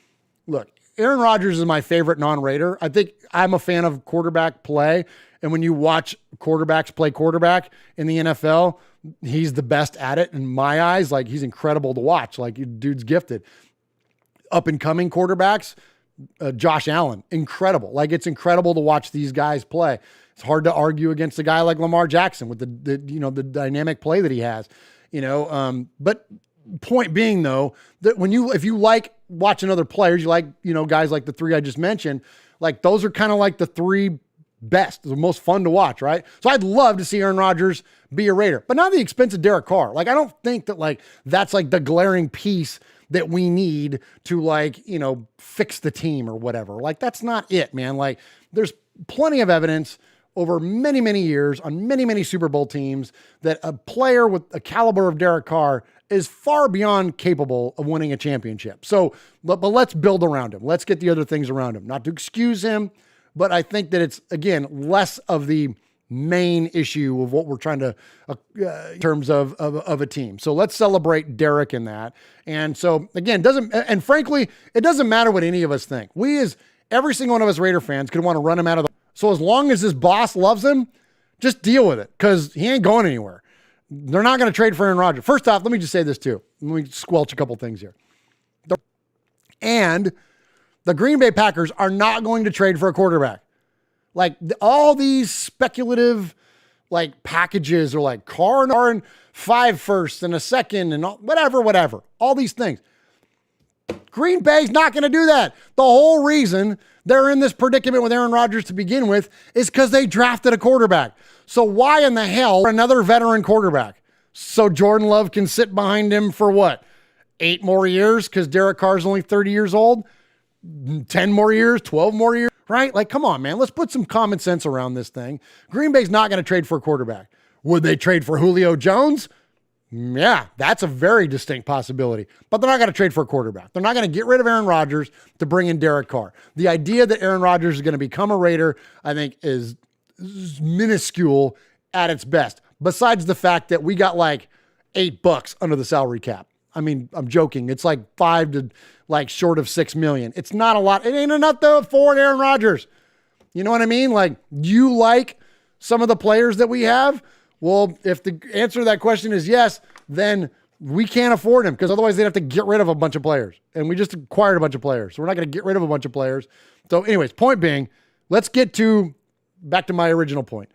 Look, Aaron Rodgers is my favorite non-Raider. I think I'm a fan of quarterback play. And when you watch quarterbacks play quarterback in the NFL, he's the best at it in my eyes. He's incredible to watch. Dude's gifted. Up and coming quarterbacks, Josh Allen, incredible. Like, it's incredible to watch these guys play. It's hard to argue against a guy like Lamar Jackson with the dynamic play that he has, but point being though, that if you like watching other players, you like, guys like the three I just mentioned, like those are kind of like the three best, the most fun to watch, right? So I'd love to see Aaron Rodgers be a Raider, but not at the expense of Derek Carr. Like, I don't think that like that's like the glaring piece that we need to fix the team or whatever. Like, that's not it, man. Like, there's plenty of evidence over many, many years on many, many Super Bowl teams that a player with a caliber of Derek Carr is far beyond capable of winning a championship. So, but let's build around him. Let's get the other things around him. Not to excuse him, but I think that it's, again, less of the main issue of what we're trying to, in terms of a team. So let's celebrate Derek in that. And so, again, frankly, it doesn't matter what any of us think. Every single one of us Raider fans could want to run him out of the. So as long as his boss loves him, just deal with it, because he ain't going anywhere. They're not going to trade for Aaron Rodgers. First off, let me just say this too. Let me squelch a couple things here. And the Green Bay Packers are not going to trade for a quarterback. Like, all these speculative packages are like Carr and 5 firsts and a second and whatever. All these things. Green Bay's not going to do that. The whole reason they're in this predicament with Aaron Rodgers to begin with is because they drafted a quarterback. So why in the hell another veteran quarterback? So Jordan Love can sit behind him for what? 8 more years because Derek Carr's only 30 years old? 10 more years? 12 more years? Right? Like, come on, man. Let's put some common sense around this thing. Green Bay's not going to trade for a quarterback. Would they trade for Julio Jones? Yeah, that's a very distinct possibility. But they're not going to trade for a quarterback. They're not going to get rid of Aaron Rodgers to bring in Derek Carr. The idea that Aaron Rodgers is going to become a Raider, I think, is minuscule at its best. Besides the fact that we got like $8 under the salary cap. I mean, I'm joking. It's like 5 to short of $6 million. It's not a lot. It ain't enough to afford Aaron Rodgers. You know what I mean? Like, you like some of the players that we have? Well, if the answer to that question is yes, then we can't afford him, because otherwise they'd have to get rid of a bunch of players. And we just acquired a bunch of players. So we're not going to get rid of a bunch of players. So anyways, point being, let's get back to my original point.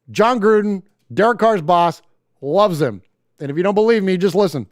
John Gruden, Derek Carr's boss, loves him. And if you don't believe me, just listen.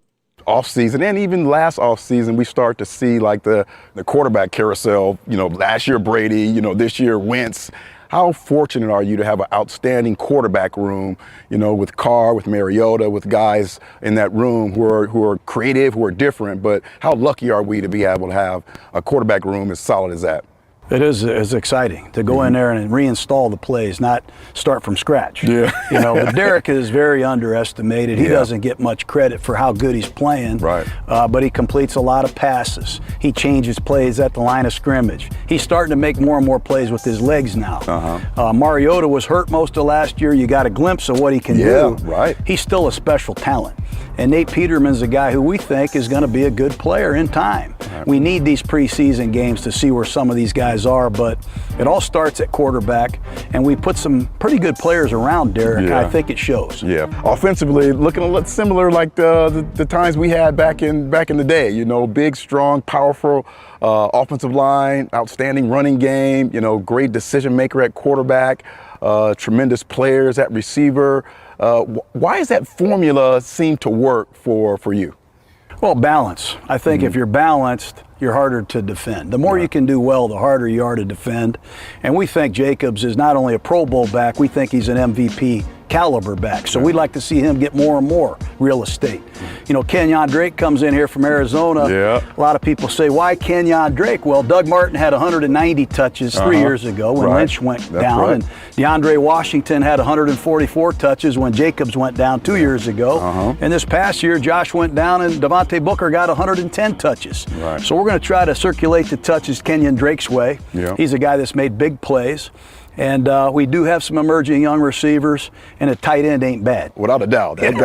Offseason, and even last offseason, we start to see like the quarterback carousel. Last year Brady, this year Wentz. How fortunate are you to have an outstanding quarterback room, with Carr, with Mariota, with guys in that room who are creative, who are different, but how lucky are we to be able to have a quarterback room as solid as that? It is exciting to go in there and reinstall the plays, not start from scratch. Yeah. But Derek is very underestimated. He doesn't get much credit for how good he's playing. Right. But he completes a lot of passes. He changes plays at the line of scrimmage. He's starting to make more and more plays with his legs now. Mariota was hurt most of last year. You got a glimpse of what he can do. Right. He's still a special talent. And Nate Peterman's a guy who we think is going to be a good player in time. Right. We need these preseason games to see where some of these guys are, but it all starts at quarterback, and we put some pretty good players around Derek, and I think it shows. Yeah. Offensively, looking a lot similar like the times we had back in the day. Big, strong, powerful offensive line, outstanding running game, great decision maker at quarterback, tremendous players at receiver. Why does that formula seem to work for you? Well, balance. I think if you're balanced, you're harder to defend. The more you can do well, the harder you are to defend. And we think Jacobs is not only a Pro Bowl back, we think he's an MVP caliber back. So we'd like to see him get more and more real estate. Kenyon Drake comes in here from Arizona. Yeah. A lot of people say, why Kenyon Drake? Well, Doug Martin had 190 touches 3 years ago when Lynch went down. And DeAndre Washington had 144 touches when Jacobs went down 2 years ago. And this past year, Josh went down and Devontae Booker got 110 touches. Right. So we're going to try to circulate the touches Kenyon Drake's way. Yeah. He's a guy that's made big plays. And we do have some emerging young receivers, and a tight end ain't bad. Without a doubt. That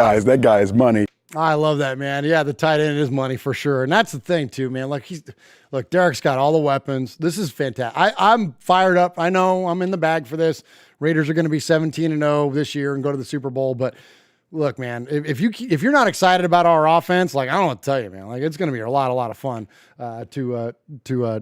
guy is money. I love that, man. Yeah, the tight end is money for sure. And that's the thing, too, man. Look, Derek's got all the weapons. This is fantastic. I'm fired up. I know I'm in the bag for this. Raiders are going to be 17-0 this year and go to the Super Bowl. But look, man, if you're not excited about our offense, like I don't know what to tell you, man. Like it's going to be a lot of fun to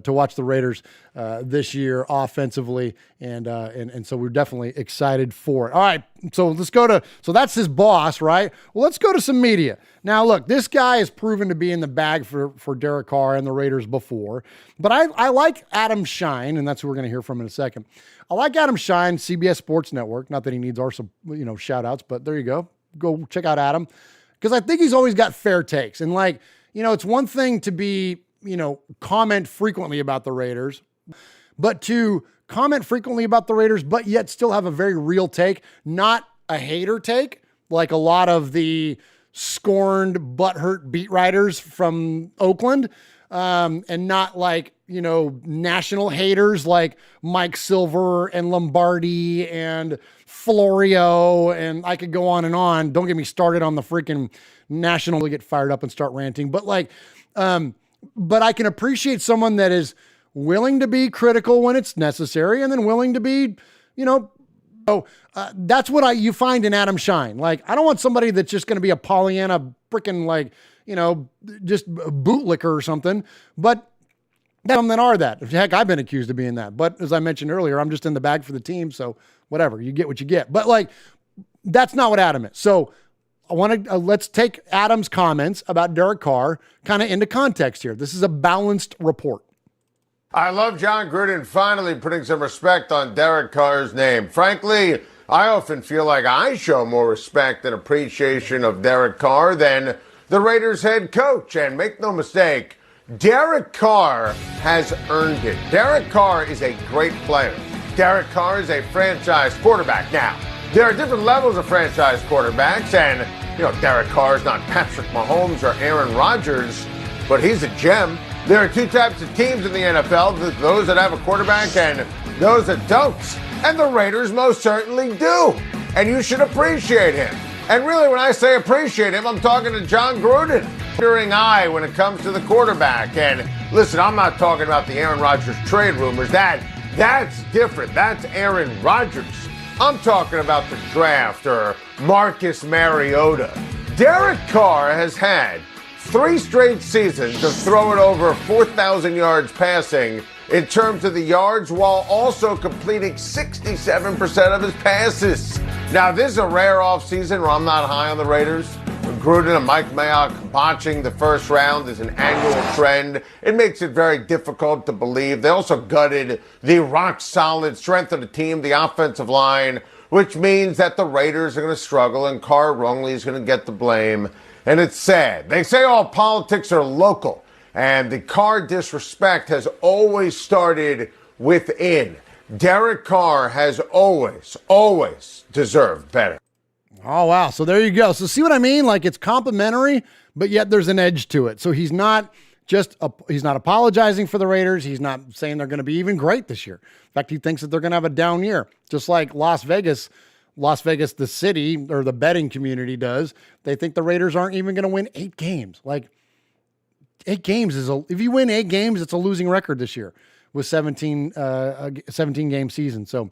watch the Raiders this year offensively, and so we're definitely excited for it. All right, so so that's his boss, right? Well, let's go to some media. Now, look, this guy has proven to be in the bag for Derek Carr and the Raiders before, but I like Adam Shine, and that's who we're going to hear from in a second. I like Adam Shine, CBS Sports Network. Not that he needs our shout outs, but there you go. Go check out Adam, because I think he's always got fair takes. And it's one thing to be, comment frequently about the Raiders, but to comment frequently about the Raiders, but yet still have a very real take, not a hater take, like a lot of the scorned, butthurt beat writers from Oakland, and not like, national haters like Mike Silver and Lombardi and Florio, and I could go on and on. Don't get me started on the freaking national to get fired up and start ranting. But but I can appreciate someone that is willing to be critical when it's necessary, and then willing to be, that's what you find in Adam Shine. Like, I don't want somebody that's just going to be a Pollyanna freaking just bootlicker or something, but some that are that. Heck, I've been accused of being that. But as I mentioned earlier, I'm just in the bag for the team. So whatever, you get what you get. But that's not what Adam is. So I want to, let's take Adam's comments about Derek Carr kind of into context here. This is a balanced report. I love John Gruden finally putting some respect on Derek Carr's name. Frankly, I often feel like I show more respect and appreciation of Derek Carr than the Raiders head coach. And make no mistake, Derek Carr has earned it. Derek Carr is a great player. Derek Carr is a franchise quarterback. Now, there are different levels of franchise quarterbacks, and, Derek Carr is not Patrick Mahomes or Aaron Rodgers, but he's a gem. There are two types of teams in the NFL, those that have a quarterback and those that don't. And the Raiders most certainly do. And you should appreciate him. And really, when I say appreciate him, I'm talking to John Gruden. During eye when it comes to the quarterback. And listen, I'm not talking about the Aaron Rodgers trade rumors. That's different. That's Aaron Rodgers. I'm talking about the draft or Marcus Mariota. Derek Carr has had 3 straight seasons to throw it over 4,000 yards passing in terms of the yards, while also completing 67% of his passes. Now, this is a rare offseason where I'm not high on the Raiders. Gruden and Mike Mayock botching the first round is an annual trend. It makes it very difficult to believe. They also gutted the rock-solid strength of the team, the offensive line, which means that the Raiders are going to struggle and Carr wrongly is going to get the blame. And it's sad. They say all politics are local, and the Carr disrespect has always started within. Derek Carr has always deserved better. Oh, wow. So there you go. So see what I mean? Like, it's complimentary, but yet there's an edge to it. So he's not apologizing for the Raiders. He's not saying they're going to be even great this year. In fact, he thinks that they're going to have a down year, just like Las Vegas, the city or the betting community does. They think the Raiders aren't even going to win 8 games. Like, 8 games if you win 8 games, it's a losing record this year with 17 game season. So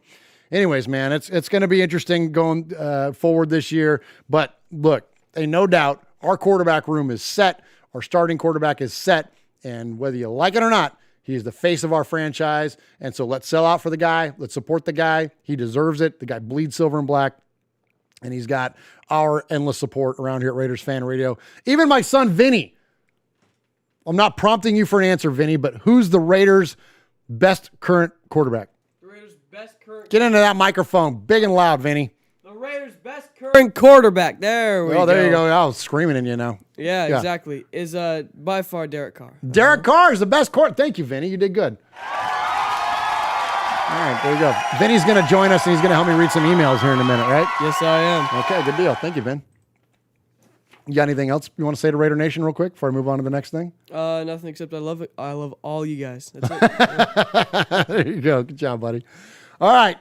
anyways, man, it's going to be interesting going forward this year. But look, no doubt our quarterback room is set. Our starting quarterback is set. And whether you like it or not, he is the face of our franchise. And so let's sell out for the guy. Let's support the guy. He deserves it. The guy bleeds silver and black. And he's got our endless support around here at Raiders Fan Radio. Even my son, Vinny. I'm not prompting you for an answer, Vinny, but who's the Raiders' best current quarterback? The Raiders' best current... Get into that microphone, big and loud, Vinny. The Raiders' best current quarterback. There we go. Oh, there you go. I was screaming in you now. Yeah, exactly. Is by far Derek Carr. Derek Carr is the best quarterback. Thank you, Vinny. You did good. All right, there you go. Vinny's going to join us, and he's going to help me read some emails here in a minute, right? Yes, I am. Okay, good deal. Thank you, Vin. You got anything else you want to say to Raider Nation real quick before I move on to the next thing? Nothing except I love it. I love all you guys. That's it. There you go. Good job, buddy. All right.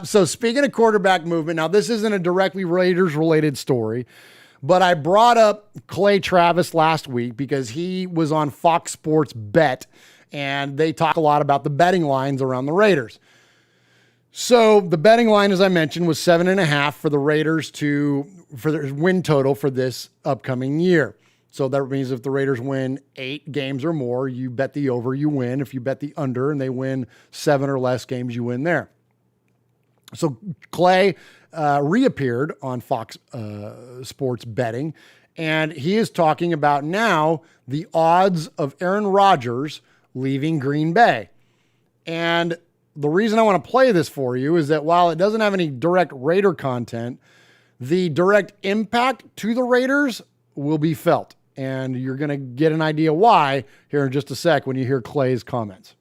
So speaking of quarterback movement, now this isn't a directly Raiders-related story, but I brought up Clay Travis last week because he was on Fox Sports Bet, and they talk a lot about the betting lines around the Raiders. So the betting line, as I mentioned, was 7.5 for the Raiders for their win total for this upcoming year. So that means if the Raiders win 8 games or more, you bet the over, you win. If you bet the under and they win 7 or less games, you win there. So Clay reappeared on Fox Sports Betting, and he is talking about now the odds of Aaron Rodgers leaving Green Bay. And the reason I want to play this for you is that while it doesn't have any direct Raider content, the direct impact to the Raiders will be felt. And you're going to get an idea why here in just a sec when you hear Clay's comments.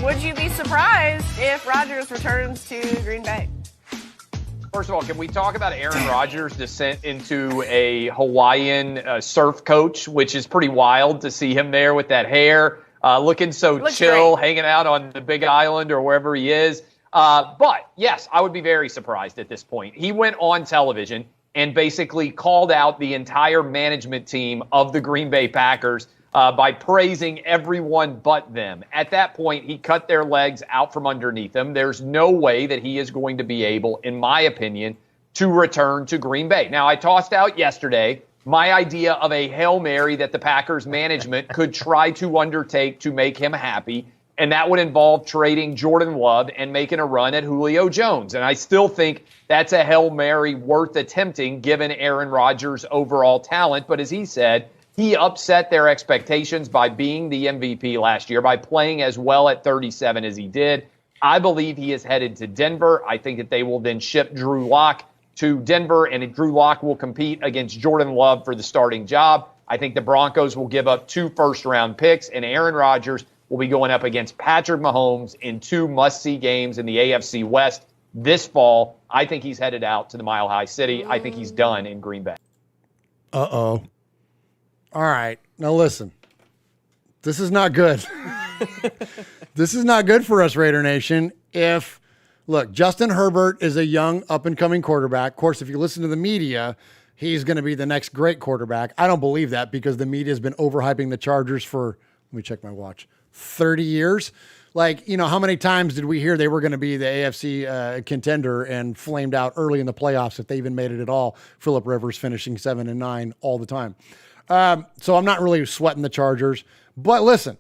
Would you be surprised if Rodgers returns to Green Bay? First of all, can we talk about Aaron Rodgers' descent into a Hawaiian surf coach, which is pretty wild to see him there with that hair, looking so chill, hanging out on the Big Island or wherever he is. But, yes, I would be very surprised at this point. He went on television and basically called out the entire management team of the Green Bay Packers by praising everyone but them. At that point, he cut their legs out from underneath them. There's no way that he is going to be able, in my opinion, to return to Green Bay. Now, I tossed out yesterday my idea of a Hail Mary that the Packers management could try to undertake to make him happy, and that would involve trading Jordan Love and making a run at Julio Jones. And I still think that's a Hail Mary worth attempting given Aaron Rodgers' overall talent. But as he said, he upset their expectations by being the MVP last year, by playing as well at 37 as he did. I believe he is headed to Denver. I think that they will then ship Drew Lock to Denver, and Drew Lock will compete against Jordan Love for the starting job. I think the Broncos will give up 2 first-round picks, and Aaron Rodgers will be going up against Patrick Mahomes in 2 must-see games in the AFC West this fall. I think he's headed out to the Mile High City. I think he's done in Green Bay. Uh-oh. All right. Now listen, this is not good. This is not good for us, Raider Nation. Look, Justin Herbert is a young up-and-coming quarterback. Of course, if you listen to the media, he's going to be the next great quarterback. I don't believe that because the media has been overhyping the Chargers for, let me check my watch, 30 years. Like, how many times did we hear they were going to be the AFC contender and flamed out early in the playoffs if they even made it at all? Phillip Rivers finishing 7-9 all the time. So I'm not really sweating the Chargers. But listen,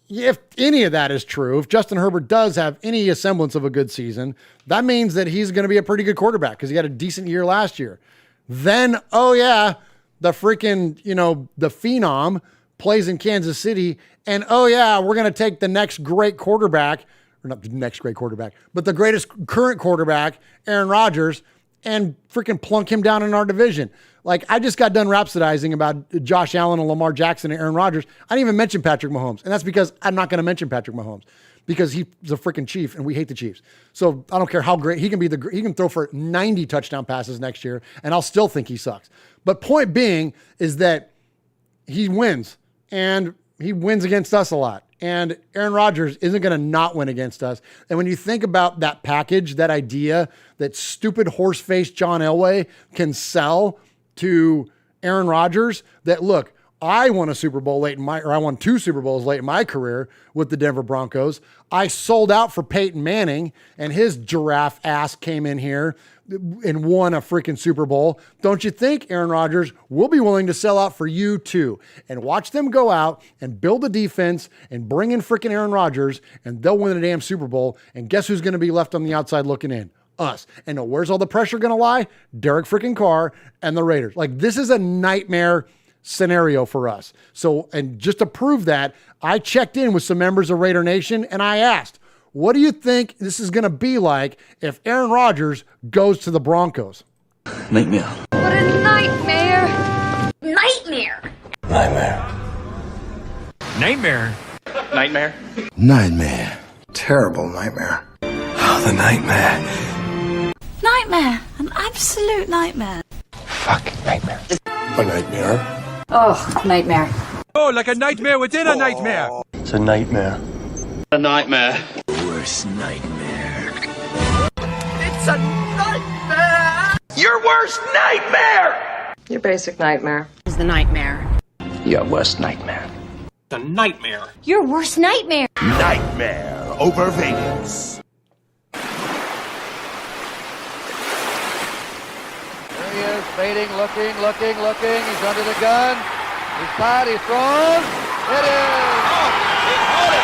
if any of that is true, if Justin Herbert does have any semblance of a good season, that means that he's going to be a pretty good quarterback because he had a decent year last year. Then, the freaking, the phenom plays in Kansas City, and we're going to take the next great quarterback, or not the next great quarterback, but the greatest current quarterback, Aaron Rodgers, and freaking plunk him down in our division. Like, I just got done rhapsodizing about Josh Allen and Lamar Jackson and Aaron Rodgers. I didn't even mention Patrick Mahomes. And that's because I'm not going to mention Patrick Mahomes because he's a freaking Chief and we hate the Chiefs. So I don't care how great he can be. He can throw for 90 touchdown passes next year and I'll still think he sucks. But point being is that he wins and he wins against us a lot. And Aaron Rodgers isn't going to not win against us. And when you think about that package, that idea that stupid horse-faced John Elway can sell to Aaron Rodgers, that look, I won a Super Bowl I won 2 Super Bowls late in my career with the Denver Broncos. I sold out for Peyton Manning and his giraffe ass came in here and won a freaking Super Bowl. Don't you think Aaron Rodgers will be willing to sell out for you too? And watch them go out and build a defense and bring in freaking Aaron Rodgers and they'll win a damn Super Bowl. And guess who's going to be left on the outside looking in? Us. And where's all the pressure going to lie? Derek freaking Carr and the Raiders. Like, this is a nightmare scenario for us. So, and just to prove that, I checked in with some members of Raider Nation and I asked, what do you think this is going to be like if Aaron Rodgers goes to the Broncos? Nightmare. What a nightmare. Nightmare. Nightmare. Nightmare. Nightmare. Nightmare. Terrible nightmare. Oh, the nightmare. Nightmare. An absolute nightmare. Fucking nightmare. A nightmare. Oh, nightmare. Oh, like a nightmare within a nightmare. It's a nightmare. A nightmare. Worst nightmare. It's a nightmare. Your worst nightmare! Your basic nightmare is the nightmare. Your worst nightmare. The nightmare. Your worst nightmare. Nightmare over Vegas. he is, fading, looking. He's under the gun. He's tied, he throws. It is. He caught it.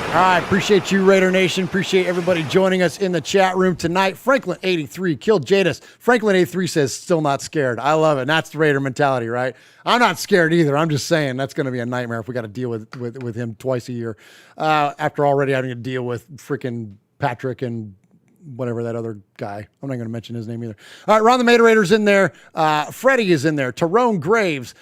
All right, appreciate you, Raider Nation. Appreciate everybody joining us in the chat room tonight. Franklin83 killed Jadis. Franklin83 says, still not scared. I love it. And that's the Raider mentality, right? I'm not scared either. I'm just saying that's going to be a nightmare if we got to deal with him twice a year. After already having to deal with freaking Patrick and whatever that other guy. I'm not going to mention his name either. All right, Ron the Materator's in there. Freddie is in there. Tyrone Graves.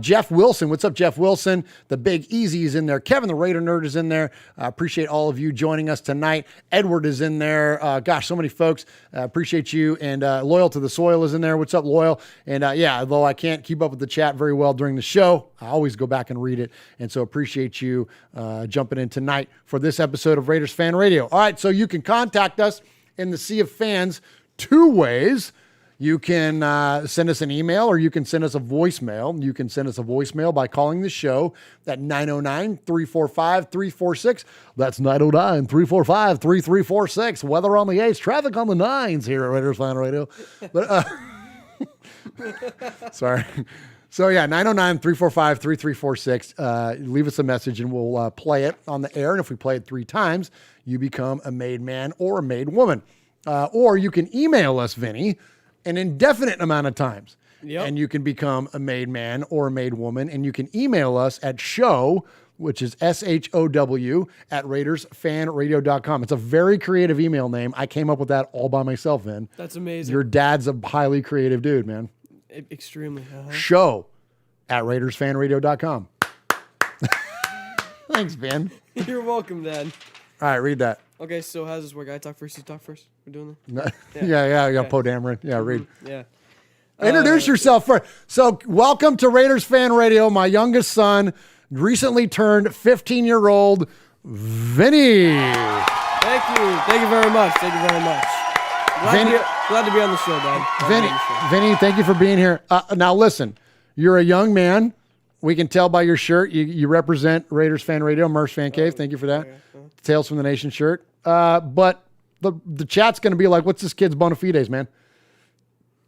Jeff Wilson. What's up, Jeff Wilson? The Big Easy is in there. Kevin the Raider Nerd is in there. Appreciate all of you joining us tonight. Edward is in there. Gosh, so many folks. Appreciate you. And Loyal to the Soil is in there. What's up, Loyal? And yeah, although I can't keep up with the chat very well during the show, I always go back and read it. And so appreciate you jumping in tonight for this episode of Raiders Fan Radio. All right, so you can contact us in the Sea of Fans two ways. You can send us an email or you can send us a voicemail. You can send us a voicemail by calling the show at 909-345-346. That's 909-345-3346. Weather on the 8s, traffic on the 9s here at Raiders Fan Radio. But sorry. So yeah, 909-345-3346. Leave us a message and we'll play it on the air. And if we play it 3 times, you become a made man or a made woman. Or you can email us, Vinny, an indefinite amount of times. Yep. And you can become a made man or a made woman. And you can email us at show, which is SHOW, at RaidersFanRadio.com. It's a very creative email name. I came up with that all by myself, Vin. That's amazing. Your dad's a highly creative dude, man. Extremely. Show at RaidersFanRadio.com. Thanks, Ben. You're welcome, Dad. All right, read that. Okay, so how does this work? I talk first, you talk first? We're doing No, that? yeah, Poe Dameron. Yeah, read. Yeah. Introduce yourself first. So, welcome to Raiders Fan Radio. My youngest son, recently turned 15-year-old Vinny. Thank you. Thank you very much. Glad to be on the show, Dad. Vinny, thank you for being here. Now, listen, you're a young man. We can tell by your shirt. You represent Raiders Fan Radio, Murf's Fan Cave. Thank you for that. Tales from the Nation shirt. But the chat's going to be like, what's this kid's bona fides, man?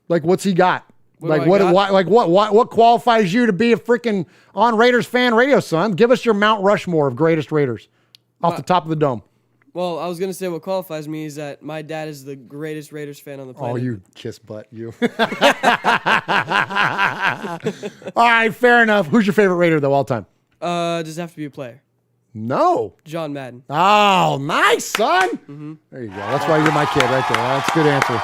Like, what's he got? What qualifies you to be a freaking on Raiders Fan Radio, son? Give us your Mount Rushmore of greatest Raiders off the top of the dome. Well, I was going to say what qualifies me is that my dad is the greatest Raiders fan on the planet. Oh, you kiss butt, you. All right, fair enough. Who's your favorite Raider, though, all time? Does it have to be a player? No. John Madden. Oh, nice, son. Mm-hmm. There you go. That's why you're my kid right there. That's a good answer.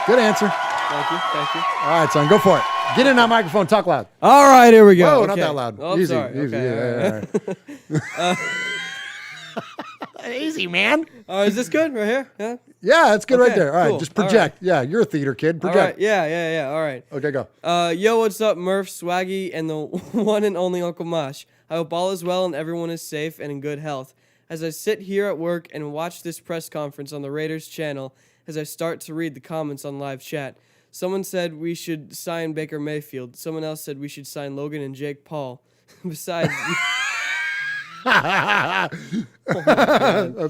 Good answer. Thank you. All right, son, go for it. Get in that microphone. Talk loud. All right, here we go. Whoa, okay. not that loud. Oh, easy. sorry. Easy. Okay, Yeah. Easy, man. Is this good right here? Yeah. Yeah, it's good right there. All right, cool. just project. Right. Yeah, you're a theater kid. Project. All right. Yeah. All right. Okay, go. Yo, what's up, Murf, Swaggy, and the one and only Uncle Mosh. I hope all is well and everyone is safe and in good health. As I sit here at work and watch this press conference on the Raiders channel, as I start to read the comments on live chat, someone said we should sign Baker Mayfield. Someone else said we should sign Logan and Jake Paul. Besides... That's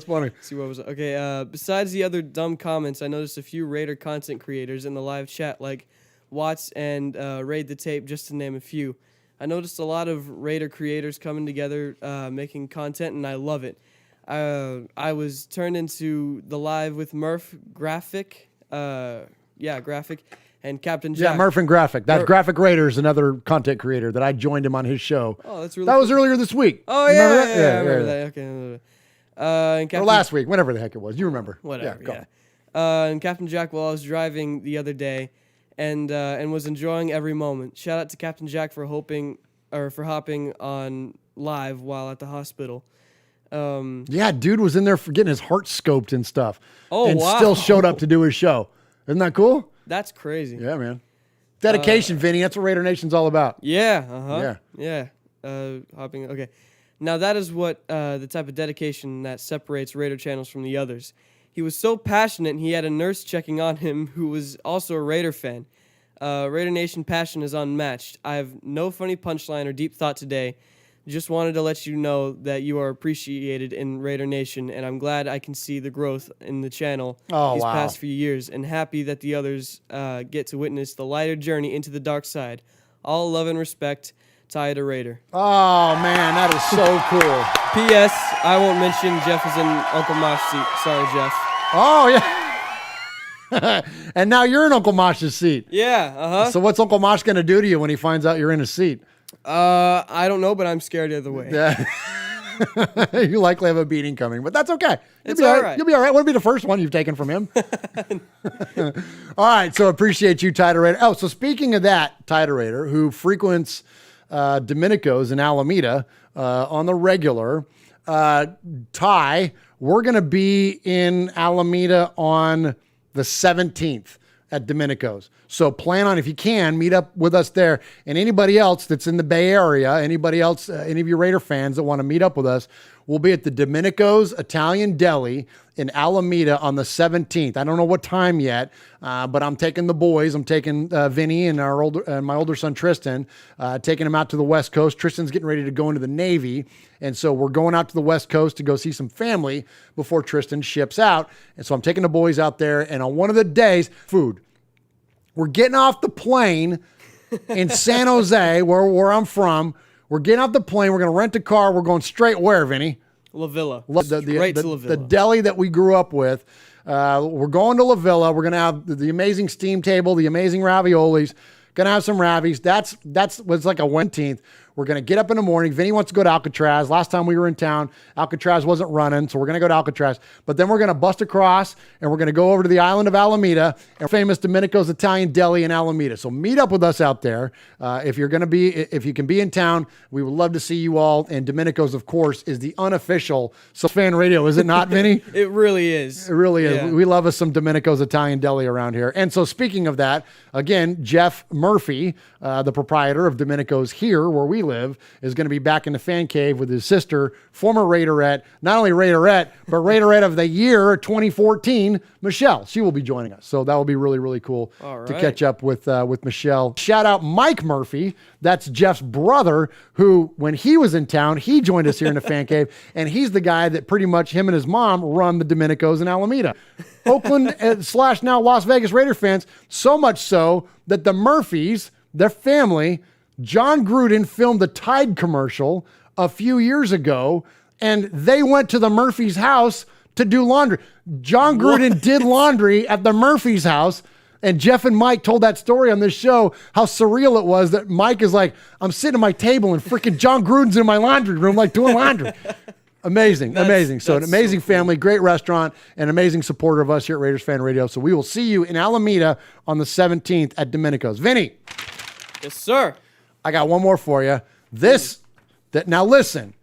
funny. See what was okay. Besides the other dumb comments, I noticed a few Raider content creators in the live chat, like Watts and Raid the Tape, just to name a few. I noticed a lot of Raider creators coming together, making content, and I love it. I was turned into the Live with Murf graphic, graphic, and Captain Jack. Yeah, Murf and Graphic. That's Graphic Raiders, another content creator that I joined him on his show. Oh, that's really That was earlier this week. Oh, yeah, I remember that. Okay. And or last week, whenever the heck it was. You remember. Whatever, yeah. And Captain Jack, while I was driving the other day, and was enjoying every moment. Shout out to Captain Jack for hopping on live while at the hospital. Yeah, dude was in there for getting his heart scoped and stuff. Oh, and wow. still showed up to do his show. Isn't that cool? That's crazy. Yeah, man. Dedication, Vinny. That's what Raider Nation's all about. Yeah. Yeah. Hopping. Okay. Now that is what the type of dedication that separates Raider channels from the others. He was so passionate, and he had a nurse checking on him who was also a Raider fan. Raider Nation passion is unmatched. I have no funny punchline or deep thought today. Just wanted to let you know that you are appreciated in Raider Nation, and I'm glad I can see the growth in the channel these past few years, and happy that the others get to witness the lighter journey into the dark side. All love and respect, Ty the Raider. Oh, man, that is so cool. P.S. I won't mention Jeff is in Uncle Mosh's seat. Sorry, Jeff. Oh, yeah. And now you're in Uncle Mosh's seat. Yeah, uh-huh. So what's Uncle Mosh going to do to you when he finds out you're in his seat? I don't know, but I'm scared either way. Yeah. You likely have a beating coming, but that's okay. It's all right. You'll be all right. Won't be the first one you've taken from him. All right. So appreciate you, Tiderator. Oh, so speaking of that, Tiderator, who frequents Domenico's in Alameda on the regular, Ty, we're going to be in Alameda on the 17th at Domenico's. So plan on, if you can, meet up with us there. And anybody else that's in the Bay Area, anybody else, any of you Raider fans that want to meet up with us, we'll be at the Domenico's Italian Deli in Alameda on the 17th. I don't know what time yet, but I'm taking the boys. I'm taking Vinny and my older son Tristan, taking him out to the West Coast. Tristan's getting ready to go into the Navy. And so we're going out to the West Coast to go see some family before Tristan ships out. And so I'm taking the boys out there. And on one of the days, food. We're getting off the plane in San Jose, where I'm from. We're getting off the plane. We're going to rent a car. We're going straight where, Vinny? La Villa. Straight to La Villa. The deli that we grew up with. We're going to La Villa. We're going to have the amazing steam table, the amazing raviolis. Going to have some ravies. That's what's like a 1/10. We're going to get up in the morning. Vinny wants to go to Alcatraz. Last time we were in town, Alcatraz wasn't running, so we're going to go to Alcatraz. But then we're going to bust across, and we're going to go over to the island of Alameda and famous Domenico's Italian Deli in Alameda. So meet up with us out there. If you can be in town, we would love to see you all. And Domenico's, of course, is the unofficial fan radio, is it not, Vinny? It really is. It really is. Yeah. We love us some Domenico's Italian Deli around here. And so speaking of that, again, Jeff Murphy, the proprietor of Domenico's here where we live, is going to be back in the fan cave with his sister, former Raiderette, not only Raiderette, but Raiderette of the year 2014, Michelle. She will be joining us. So that will be really, really cool to catch up with Michelle. Shout out Mike Murphy. That's Jeff's brother, who, when he was in town, he joined us here in the fan cave. And he's the guy that pretty much him and his mom run the Domenico's in Alameda. Oakland / now Las Vegas Raider fans, so much so that the Murphys, their family, John Gruden filmed a Tide commercial a few years ago, and they went to the Murphys' house to do laundry. John Gruden did laundry at the Murphys' house, and Jeff and Mike told that story on this show, how surreal it was that Mike is like, I'm sitting at my table and freaking John Gruden's in my laundry room, like doing laundry. Amazing. So an amazing family, great restaurant, and amazing supporter of us here at Raiders Fan Radio. So we will see you in Alameda on the 17th at Domenico's. Vinny. Yes, sir. I got one more for you. Now listen,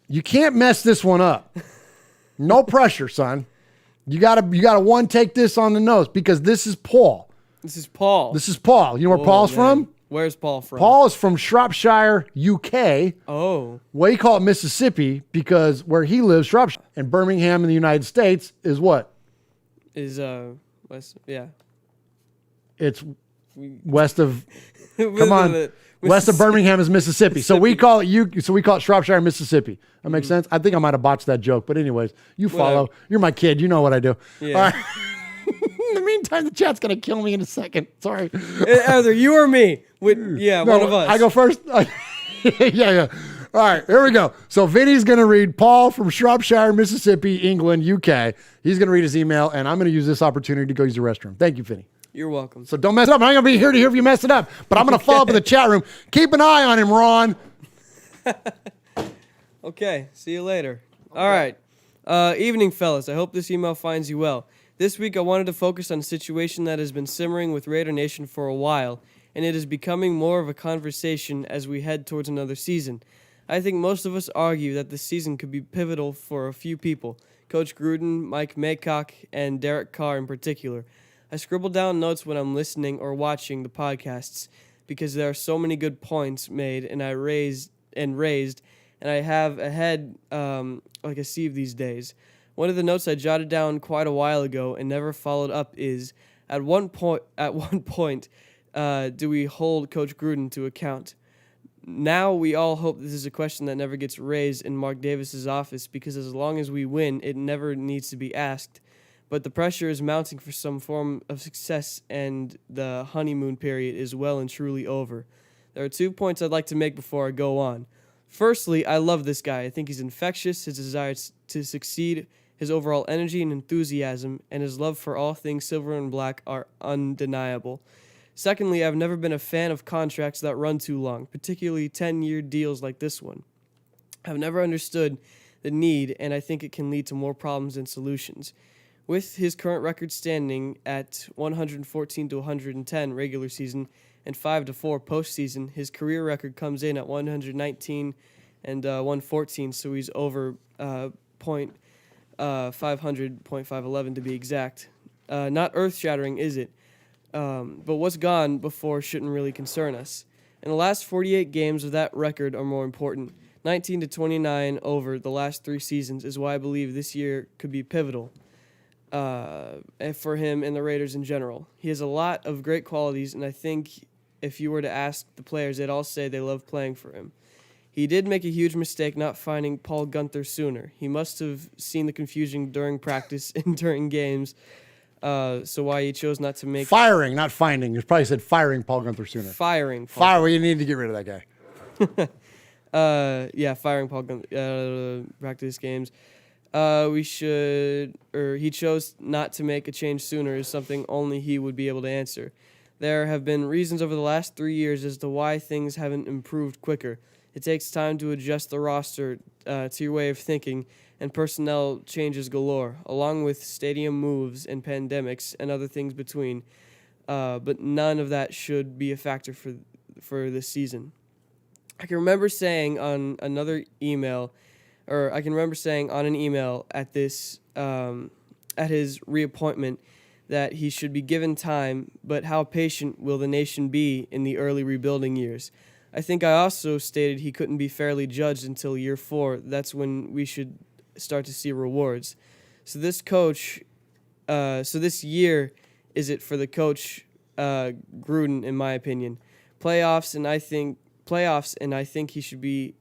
you can't mess this one up. No pressure, son. You gotta one take this on the nose because this is Paul. This is Paul. You know where Paul's from? Where's Paul from? Paul is from Shropshire, UK. Oh. Well, you call it Mississippi because where he lives, Shropshire, and Birmingham in the United States is what? Is west? Yeah. It's west of. Come on. West of Birmingham is Mississippi. So we call it Shropshire, Mississippi. That makes sense? I think I might have botched that joke, but anyways, you follow. Whatever. You're my kid. You know what I do. Yeah. All right. In the meantime, the chat's going to kill me in a second. Sorry. Either you or me. One of us. I go first. Yeah. All right, here we go. So Vinny's going to read Paul from Shropshire, Mississippi, England, UK. He's going to read his email, and I'm going to use this opportunity to go use the restroom. Thank you, Vinny. You're welcome. So don't mess it up. I'm not going to be here to hear if you mess it up, but I'm going to follow up in the chat room. Keep an eye on him, Ron. Okay, see you later. Okay. All right. Evening, fellas. I hope this email finds you well. This week I wanted to focus on a situation that has been simmering with Raider Nation for a while, and it is becoming more of a conversation as we head towards another season. I think most of us argue that this season could be pivotal for a few people, Coach Gruden, Mike Maycock, and Derek Carr in particular. I scribble down notes when I'm listening or watching the podcasts because there are so many good points made and raised, and I have a head like a sieve these days. One of the notes I jotted down quite a while ago and never followed up is, at one point, do we hold Coach Gruden to account? Now we all hope this is a question that never gets raised in Mark Davis's office, because as long as we win, it never needs to be asked. But the pressure is mounting for some form of success, and the honeymoon period is well and truly over. There are 2 points I'd like to make before I go on. Firstly, I love this guy. I think he's infectious. His desire to succeed, his overall energy and enthusiasm, and his love for all things silver and black are undeniable. Secondly, I've never been a fan of contracts that run too long, particularly 10-year deals like this one. I've never understood the need, and I think it can lead to more problems than solutions. With his current record standing at 114 to 110 regular season and 5 to 4 postseason, his career record comes in at 119 and 114, so he's over 0.511 to be exact. Not earth-shattering, is it? But what's gone before shouldn't really concern us. And the last 48 games of that record are more important. 19 to 29 over the last 3 seasons is why I believe this year could be pivotal for him and the Raiders in general. He has a lot of great qualities, and I think if you were to ask the players, they'd all say they love playing for him. He did make a huge mistake not finding Paul Gunther sooner. He must have seen the confusion during practice and during games, so why he chose not to make... Firing, not finding. You probably said firing Paul Gunther sooner. Firing. Well, you need to get rid of that guy. Firing Paul Gunther, practice games. He chose not to make a change sooner is something only he would be able to answer. There have been reasons over the last 3 years as to why things haven't improved quicker. It takes time to adjust the roster to your way of thinking, and personnel changes galore, along with stadium moves and pandemics and other things between. But none of that should be a factor for this season. I can remember saying on an email at this at his reappointment that he should be given time, but how patient will the nation be in the early rebuilding years? I think I also stated he couldn't be fairly judged until year 4. That's when we should start to see rewards. So this year is it for the coach Gruden, in my opinion. Playoffs, and I think he should be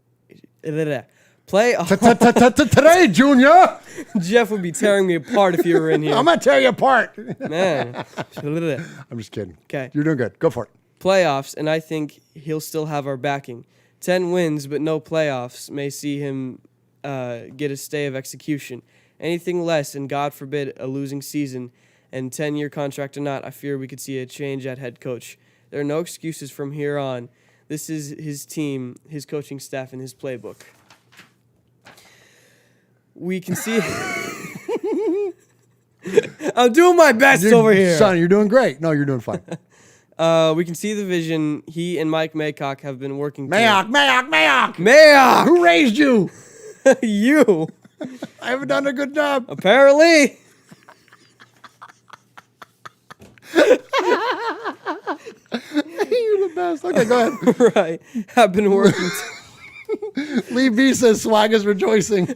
Today, Junior. Jeff would be tearing me apart if you were in here. I'm gonna tear you apart, man. I'm just kidding. Okay, you're doing good. Go for it. Playoffs, and I think he'll still have our backing. 10 wins, but no playoffs may see him get a stay of execution. Anything less, and God forbid, a losing season, and 10-year contract or not, I fear we could see a change at head coach. There are no excuses from here on. This is his team, his coaching staff, and his playbook. We can see... I'm doing my best over here. Son, you're doing great. No, you're doing fine. We can see the vision he and Mike Maycock have been working Mayock! Who raised you? You. I haven't done a good job. Apparently. You're the best. Okay, go ahead. Right. Have been working... Lee B says swag is rejoicing.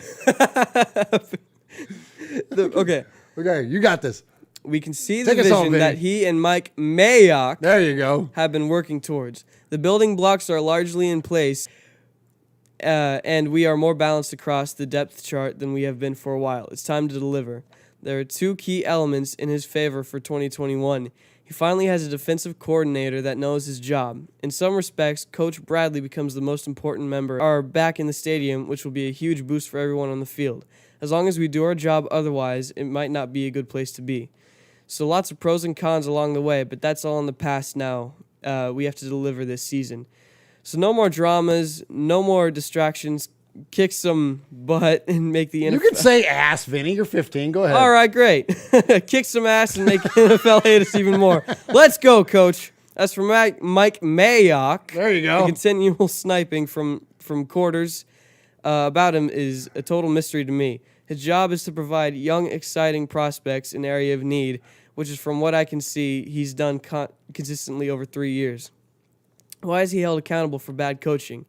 Okay, you got this. We can see the vision that he and Mike Mayock there you go have been working towards. The building blocks are largely in place, and we are more balanced across the depth chart than we have been for a while. It's time to deliver. There are 2 key elements in his favor for 2021. He finally has a defensive coordinator that knows his job. In some respects, Coach Bradley becomes the most important member are back in the stadium, which will be a huge boost for everyone on the field. As long as we do our job otherwise, it might not be a good place to be. So lots of pros and cons along the way, but that's all in the past now. We have to deliver this season. So no more dramas, no more distractions. Kick some butt and make the NFL. You can say ass, Vinny. You're 15. Go ahead. All right, great. Kick some ass and make NFL hate us even more. Let's go, Coach. That's from Mike Mayock. There you go. The continual sniping from quarters about him is a total mystery to me. His job is to provide young, exciting prospects in area of need, which is from what I can see he's done consistently over 3 years. Why is he held accountable for bad coaching?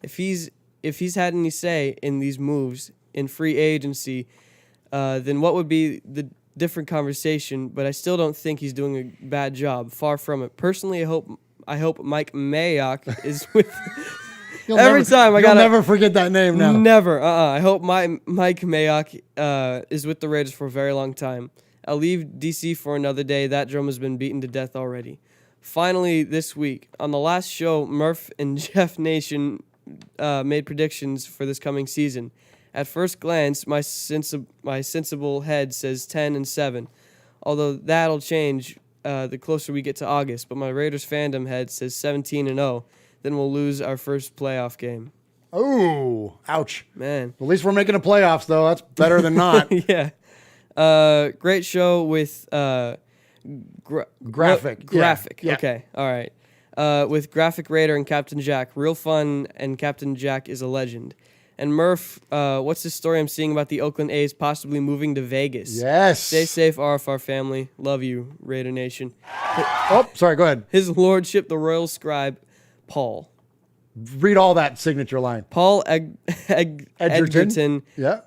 If he's had any say in these moves in free agency, then what would be the different conversation? But I still don't think he's doing a bad job. Far from it. Personally, I hope Mike Mayock is with. You'll never forget that name now. Never. I hope Mike Mayock is with the Raiders for a very long time. I'll leave DC for another day. That drum has been beaten to death already. Finally, this week, on the last show, Murf and Jeff Nation made predictions for this coming season. At first glance, my sensible head says 10-7, although that'll change the closer we get to August. But my Raiders fandom head says 17-0. Then we'll lose our first playoff game. Oh, ouch. Man. At least we're making the playoffs, though. That's better than not. Yeah. Great show with graphic. Yeah. Okay. All right. With Graphic Raider and Captain Jack. Real fun, and Captain Jack is a legend. And Murf, what's the story I'm seeing about the Oakland A's possibly moving to Vegas? Yes. Stay safe, RFR family. Love you, Raider Nation. Oh, sorry. Go ahead. His Lordship, the Royal Scribe, Paul. Read all that signature line. Paul Edgerton. Yeah.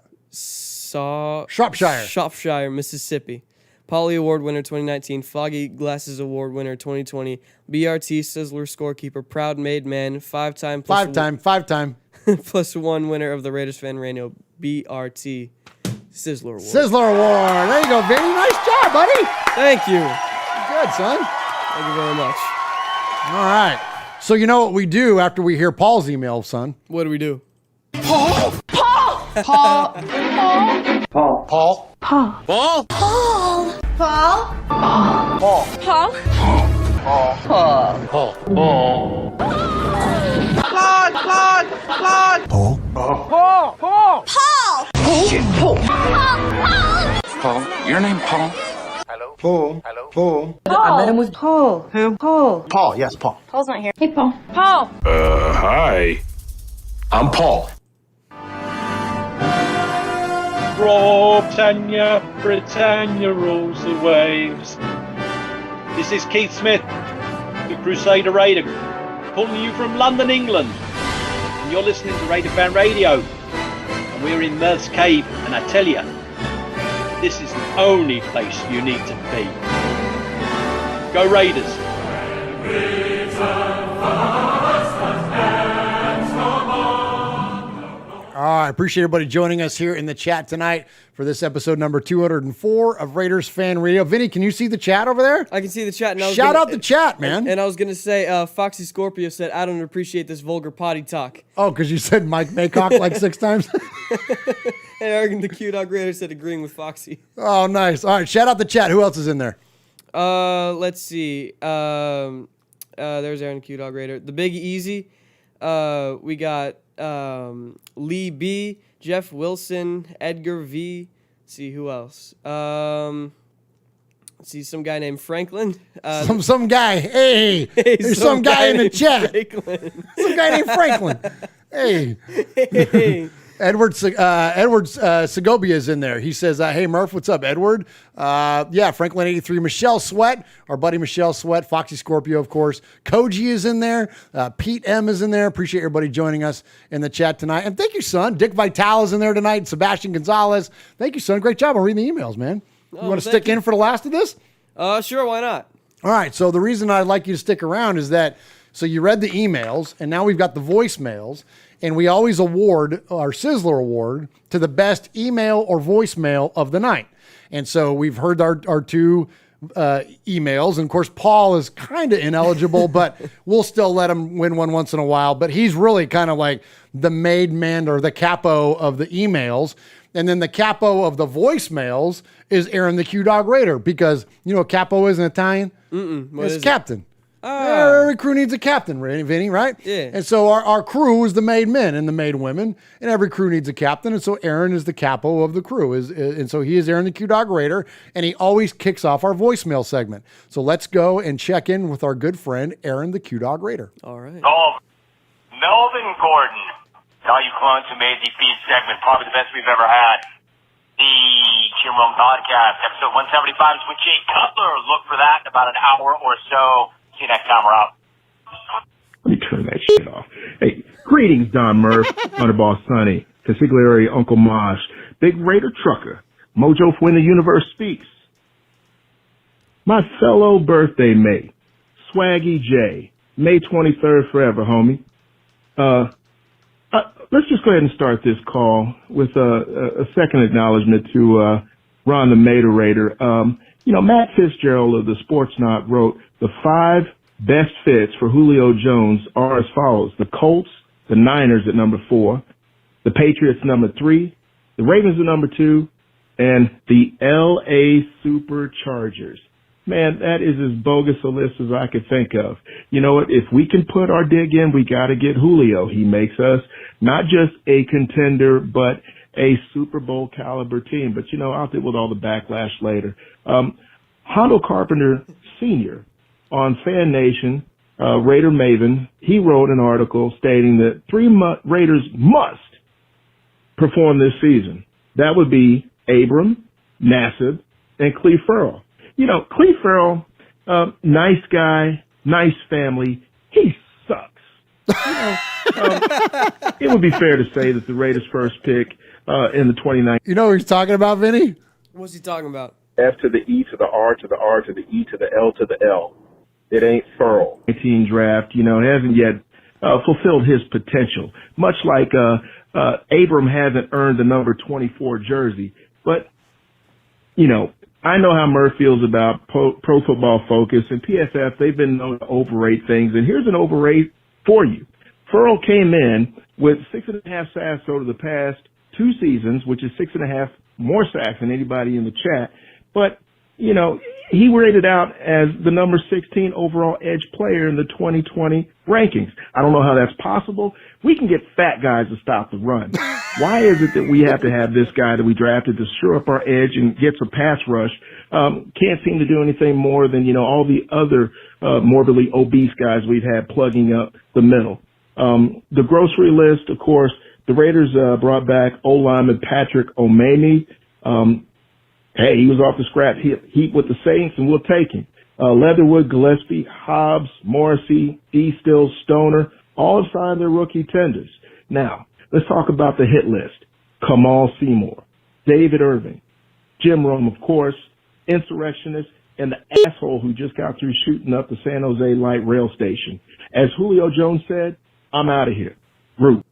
Shropshire, Mississippi. Pauly Award winner 2019. Foggy Glasses Award winner 2020. BRT Sizzler scorekeeper. Proud made man. Five-time. Plus one winner of the Raiders Fan Radio. BRT Sizzler Award. Sizzler Award. There you go, Vinny. Nice job, buddy. Thank you. Good, son. Thank you very much. All right. So you know what we do after we hear Paul's email, son? What do we do? Paul! Paul! Paul! Paul! Paul. Paul. Paul! Paul? Paul! Paul! Paul. Paul! Paul. Paul! Paul. Claude! Claude! Claude! Paul. Paul! Paul! Paul! Shit, Paul! Paul! Paul, your name Paul? Paul. Paul. I met him with Paul. Who? Paul. Paul. Yes, Paul. Paul's not here. Hey, Paul. Paul! Hi. I'm Paul. Britannia rules the waves. This is Keith Smith, the Crusader Raider, calling you from London, England. And you're listening to Raider Fan Radio. And we're in Murf's Cave, and I tell you, this is the only place you need to be. Go Raiders! I appreciate everybody joining us here in the chat tonight for this episode number 204 of Raiders Fan Radio. Vinny, can you see the chat over there? I can see the chat. Shout out the chat, man. And I was going to say, Foxy Scorpio said, I don't appreciate this vulgar potty talk. Oh, because you said Mike Maycock like 6 times? And Eric the Q Dog Raider said agreeing with Foxy. Oh, nice. All right, shout out the chat. Who else is in there? Let's see. There's Aaron the Q Dog Raider. The Big Easy. We got Lee B, Jeff Wilson, Edgar V. Let's see who else. Let's see some guy named Franklin. Some guy. Hey, there's some guy in the chat. Some guy named Franklin. Hey. Edward Segovia is in there. He says, hey, Murf, what's up, Edward? Yeah, Franklin 83. Michelle Sweat, our buddy Michelle Sweat. Foxy Scorpio, of course. Koji is in there. Pete M is in there. Appreciate everybody joining us in the chat tonight. And thank you, son. Dick Vital is in there tonight. Sebastian Gonzalez. Thank you, son. Great job on reading the emails, man. You want to stick in for the last of this? Sure, why not? All right, so the reason I'd like you to stick around is that, so you read the emails, and now we've got the voicemails. And we always award our Sizzler Award to the best email or voicemail of the night. And so we've heard our 2 emails. And of course, Paul is kind of ineligible, but we'll still let him win one once in a while. But he's really kind of like the made man or the capo of the emails. And then the capo of the voicemails is Aaron the Q Dog Raider, because you know what capo is in Italian? It's captain. Every crew needs a captain, Vinny, right? Yeah. And so our crew is the made men and the made women, and every crew needs a captain. And so Aaron is the capo of the crew, and so he is Aaron the Q Dog Raider, and he always kicks off our voicemail segment. So let's go and check in with our good friend Aaron the Q Dog Raider. All right. Melvin Gordon, to all you clones who made the feed segment probably the best we've ever had. The Jim Rome Podcast, episode 175 is with Jay Cutler. Look for that in about an hour or so. See you next time. We're out. Let me turn that shit off. Hey, greetings, Don Murf, Underball Sonny, Consigliere Uncle Mosh, Big Raider Trucker, Mojo for When the Universe Speaks. My fellow birthday mate, Swaggy J, May 23rd forever, homie. Let's just go ahead and start this call with a second acknowledgement to Ron the Materator. Matt Fitzgerald of the Sports Knock wrote, the 5 best fits for Julio Jones are as follows. The Colts, the Niners at number 4, the Patriots number 3, the Ravens at number 2, and the LA Superchargers. Man, that is as bogus a list as I could think of. You know what? If we can put our dig in, we got to get Julio. He makes us not just a contender, but a Super Bowl caliber team. But, I'll deal with all the backlash later. Hondo Carpenter Sr. on Fan Nation, Raider Maven, he wrote an article stating that 3 Raiders must perform this season. That would be Abram, Nassib, and Cleve Ferrell. Cleve Ferrell, nice guy, nice family. He sucks. It would be fair to say that the Raiders' first pick in the 2019. You know what he's talking about, Vinny? What's he talking about? F to the E to the R to the R to the E to the L to the L. It ain't Ferrell. 19 draft, hasn't yet fulfilled his potential. Much like Abram hasn't earned the number 24 jersey. But, I know how Murf feels about Pro Football Focus and PFF. They've been known to overrate things, and here's an overrate for you. Ferrell came in with 6.5 sacks over the past 2 seasons, which is 6.5 more sacks than anybody in the chat. But, he rated out as the number 16 overall edge player in the 2020 rankings. I don't know how that's possible. We can get fat guys to stop the run. Why is it that we have to have this guy that we drafted to shore up our edge and get some pass rush? Can't seem to do anything more than, all the other morbidly obese guys we've had plugging up the middle. The grocery list, of course, the Raiders brought back O-lineman Patrick Omeni. Hey, he was off the scrap heap with the Saints, and we'll take him. Leatherwood, Gillespie, Hobbs, Morrissey, D. Stills, Stoner, all have signed their rookie tenders. Now, let's talk about the hit list. Kamal Seymour, David Irving, Jim Rome, of course, Insurrectionist, and the asshole who just got through shooting up the San Jose Light Rail Station. As Julio Jones said, I'm out of here. Root.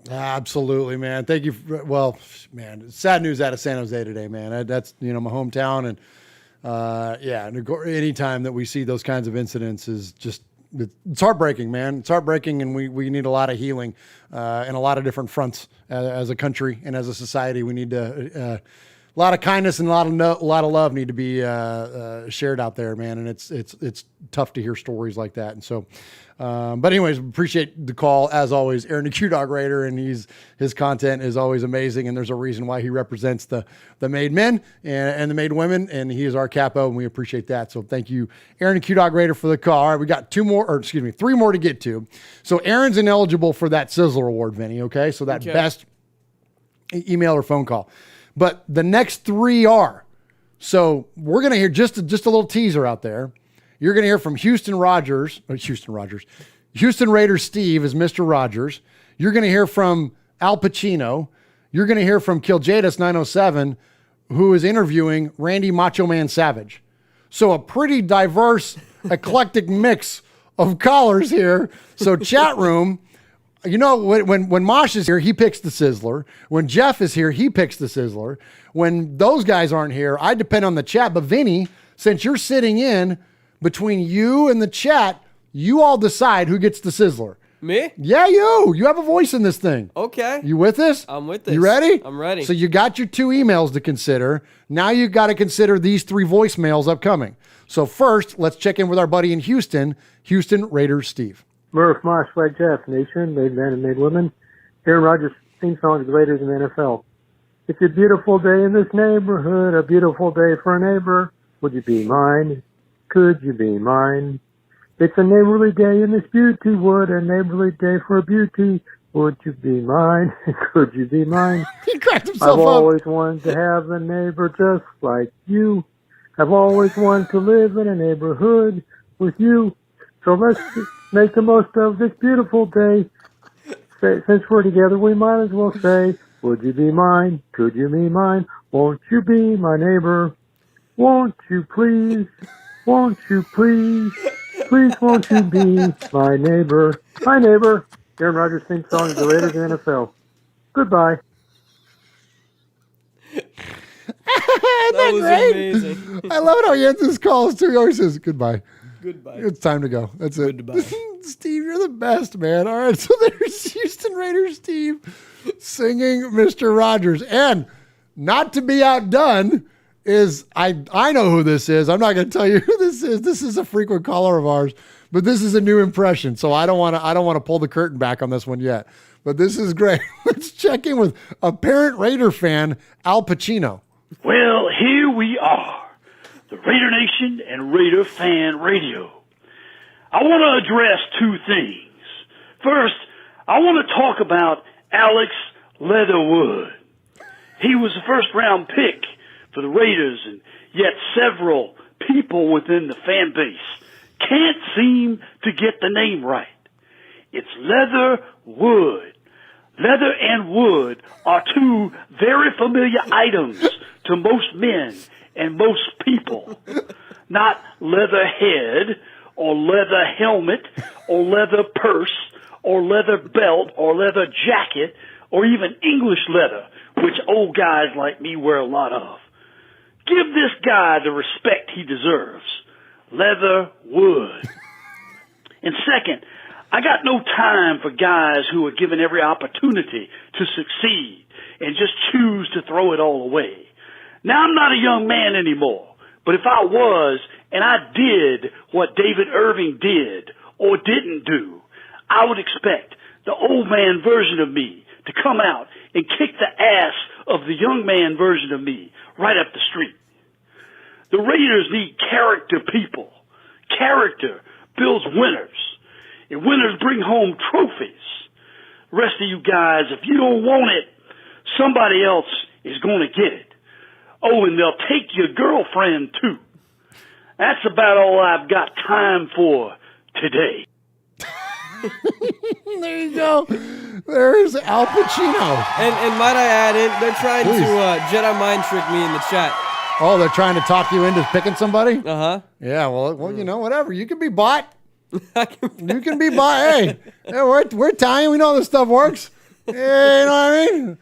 Absolutely, man. Thank you. Well, man, sad news out of San Jose today, man. That's, my hometown. And any time that we see those kinds of incidents is just, it's heartbreaking, man. It's heartbreaking, and we need a lot of healing in a lot of different fronts as a country and as a society. We need to, a lot of kindness and a lot of love need to be shared out there, man. And it's tough to hear stories like that. And so, but anyways, appreciate the call as always. Aaron the Q-Dog Raider, and his content is always amazing. And there's a reason why he represents the made men and the made women, and he is our capo, and we appreciate that. So thank you, Aaron the Q-Dog Raider, for the call. All right, we got 3 more to get to. So Aaron's ineligible for that Sizzler Award, Vinny. Okay, so that best email or phone call. But the next 3 are. So we're going to hear just a little teaser out there. You're going to hear from Houston Raiders Steve is Mr. Rogers. You're going to hear from Al Pacino. You're going to hear from Kiljadas 907, who is interviewing Randy Macho Man Savage. So a pretty diverse, eclectic mix of callers here. So chat room, when Mosh is here, he picks the Sizzler. When Jeff is here, he picks the Sizzler. When those guys aren't here, I depend on the chat. But Vinny, since you're sitting in between you and the chat, you all decide who gets the Sizzler. Me? Yeah, you. You have a voice in this thing. Okay. You with this? I'm with this. You ready? I'm ready. So you got your 2 emails to consider. Now you got to consider these 3 voicemails upcoming. So first, let's check in with our buddy in Houston Raiders Steve. Murf, Mosh, Swag, Jeff, Nation, made men and made women. Aaron Rodgers theme song is the Raiders in the NFL. It's a beautiful day in this neighborhood, a beautiful day for a neighbor. Would you be mine? Could you be mine? It's a neighborly day in this beauty wood, a neighborly day for a beauty. Would you be mine? Could you be mine? He cracked himself I've up. always wanted to have a neighbor just like you. I've always wanted to live in a neighborhood with you. So let's make the most of this beautiful day. Since we're together, we might as well say, Would you be mine? Could you be mine? Won't you be my neighbor? Won't you please? Won't you please? Please won't you be my neighbor? Hi, neighbor. Aaron Rodgers' theme song is the Raiders and NFL. Goodbye. That was great? amazing. I love it how he ends his calls too. He always says goodbye. Goodbye. It's time to go. That's it. Goodbye. Steve, you're the best, man. All right, so there's Houston Raiders Steve singing Mr. Rogers. And not to be outdone is, I know who this is. I'm not going to tell you who this is. This is a frequent caller of ours, but this is a new impression. So I don't want to pull the curtain back on this one yet. But this is great. Let's check in with apparent Raider fan, Al Pacino. Well, here we are, the Raider Nation and Raider Fan Radio. I want to address two things. First, I want to talk about Alex Leatherwood. He was a first-round pick for the Raiders, and yet several people within the fan base can't seem to get the name right. It's Leatherwood. Leather and wood are two very familiar items to most men and most people. Not leather head or leather helmet or leather purse or leather belt or leather jacket or even English leather, which old guys like me wear a lot of. Give this guy the respect he deserves. Leatherwood. And second, I got no time for guys who are given every opportunity to succeed and just choose to throw it all away. Now, I'm not a young man anymore, but if I was and I did what David Irving did or didn't do, I would expect the old man version of me to come out and kick the ass of the young man version of me right up the street. The Raiders need character people. Character builds winners. And winners bring home trophies. The rest of you guys, if you don't want it, somebody else is going to get it. Oh, and they'll take your girlfriend, too. That's about all I've got time for today. There you go. There's Al Pacino. And might I add in, they're trying to Jedi mind trick me in the chat. Oh, they're trying to talk you into picking somebody? Uh-huh. Yeah, well, you know, whatever. You can be bought. You can be bought. Hey, we're Italian. We know how this stuff works. You know what I mean?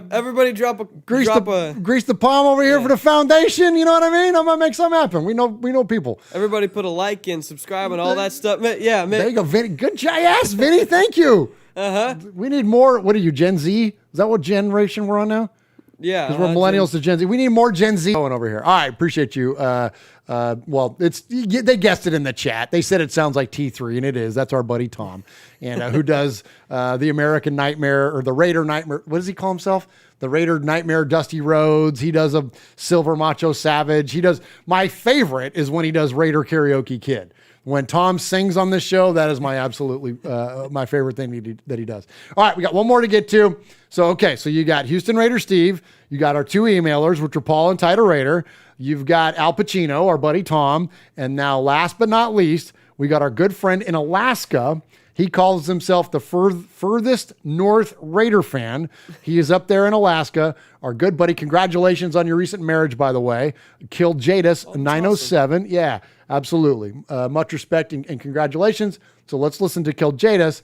Everybody drop a grease the palm over here for the foundation. You know what I mean? I'm gonna make something happen. We know people. Everybody put a like and subscribe and all that stuff. Yeah, man. There you go, Vinny. Good job. Yes, Vinny. Thank you. We need more. What are you, Gen Z? Is that what generation we're on now? Yeah, because we're millennials to Gen Z. We need more Gen Z going over here. All right, appreciate you. Well, they guessed it in the chat. They said it sounds like T3, and it is. That's our buddy Tom, and who does the American Nightmare or the Raider Nightmare. What does he call himself? The Raider Nightmare, Dusty Rhodes. He does a Silver Macho Savage. He does. My favorite is when he does Raider Karaoke Kid. When Tom sings on this show, that is my absolutely my favorite thing that he does. All right, we got one more to get to. So you got Houston Raider Steve. You got our two emailers, which are Paul and Title Raider. You've got Al Pacino, our buddy Tom. And now, last but not least, we got our good friend in Alaska. He calls himself the furthest north Raider fan. He is up there in Alaska. Our good buddy, congratulations on your recent marriage, by the way. Killed Jadis, 907. Awesome. Yeah, absolutely. Much respect and congratulations. So let's listen to Kill Jadis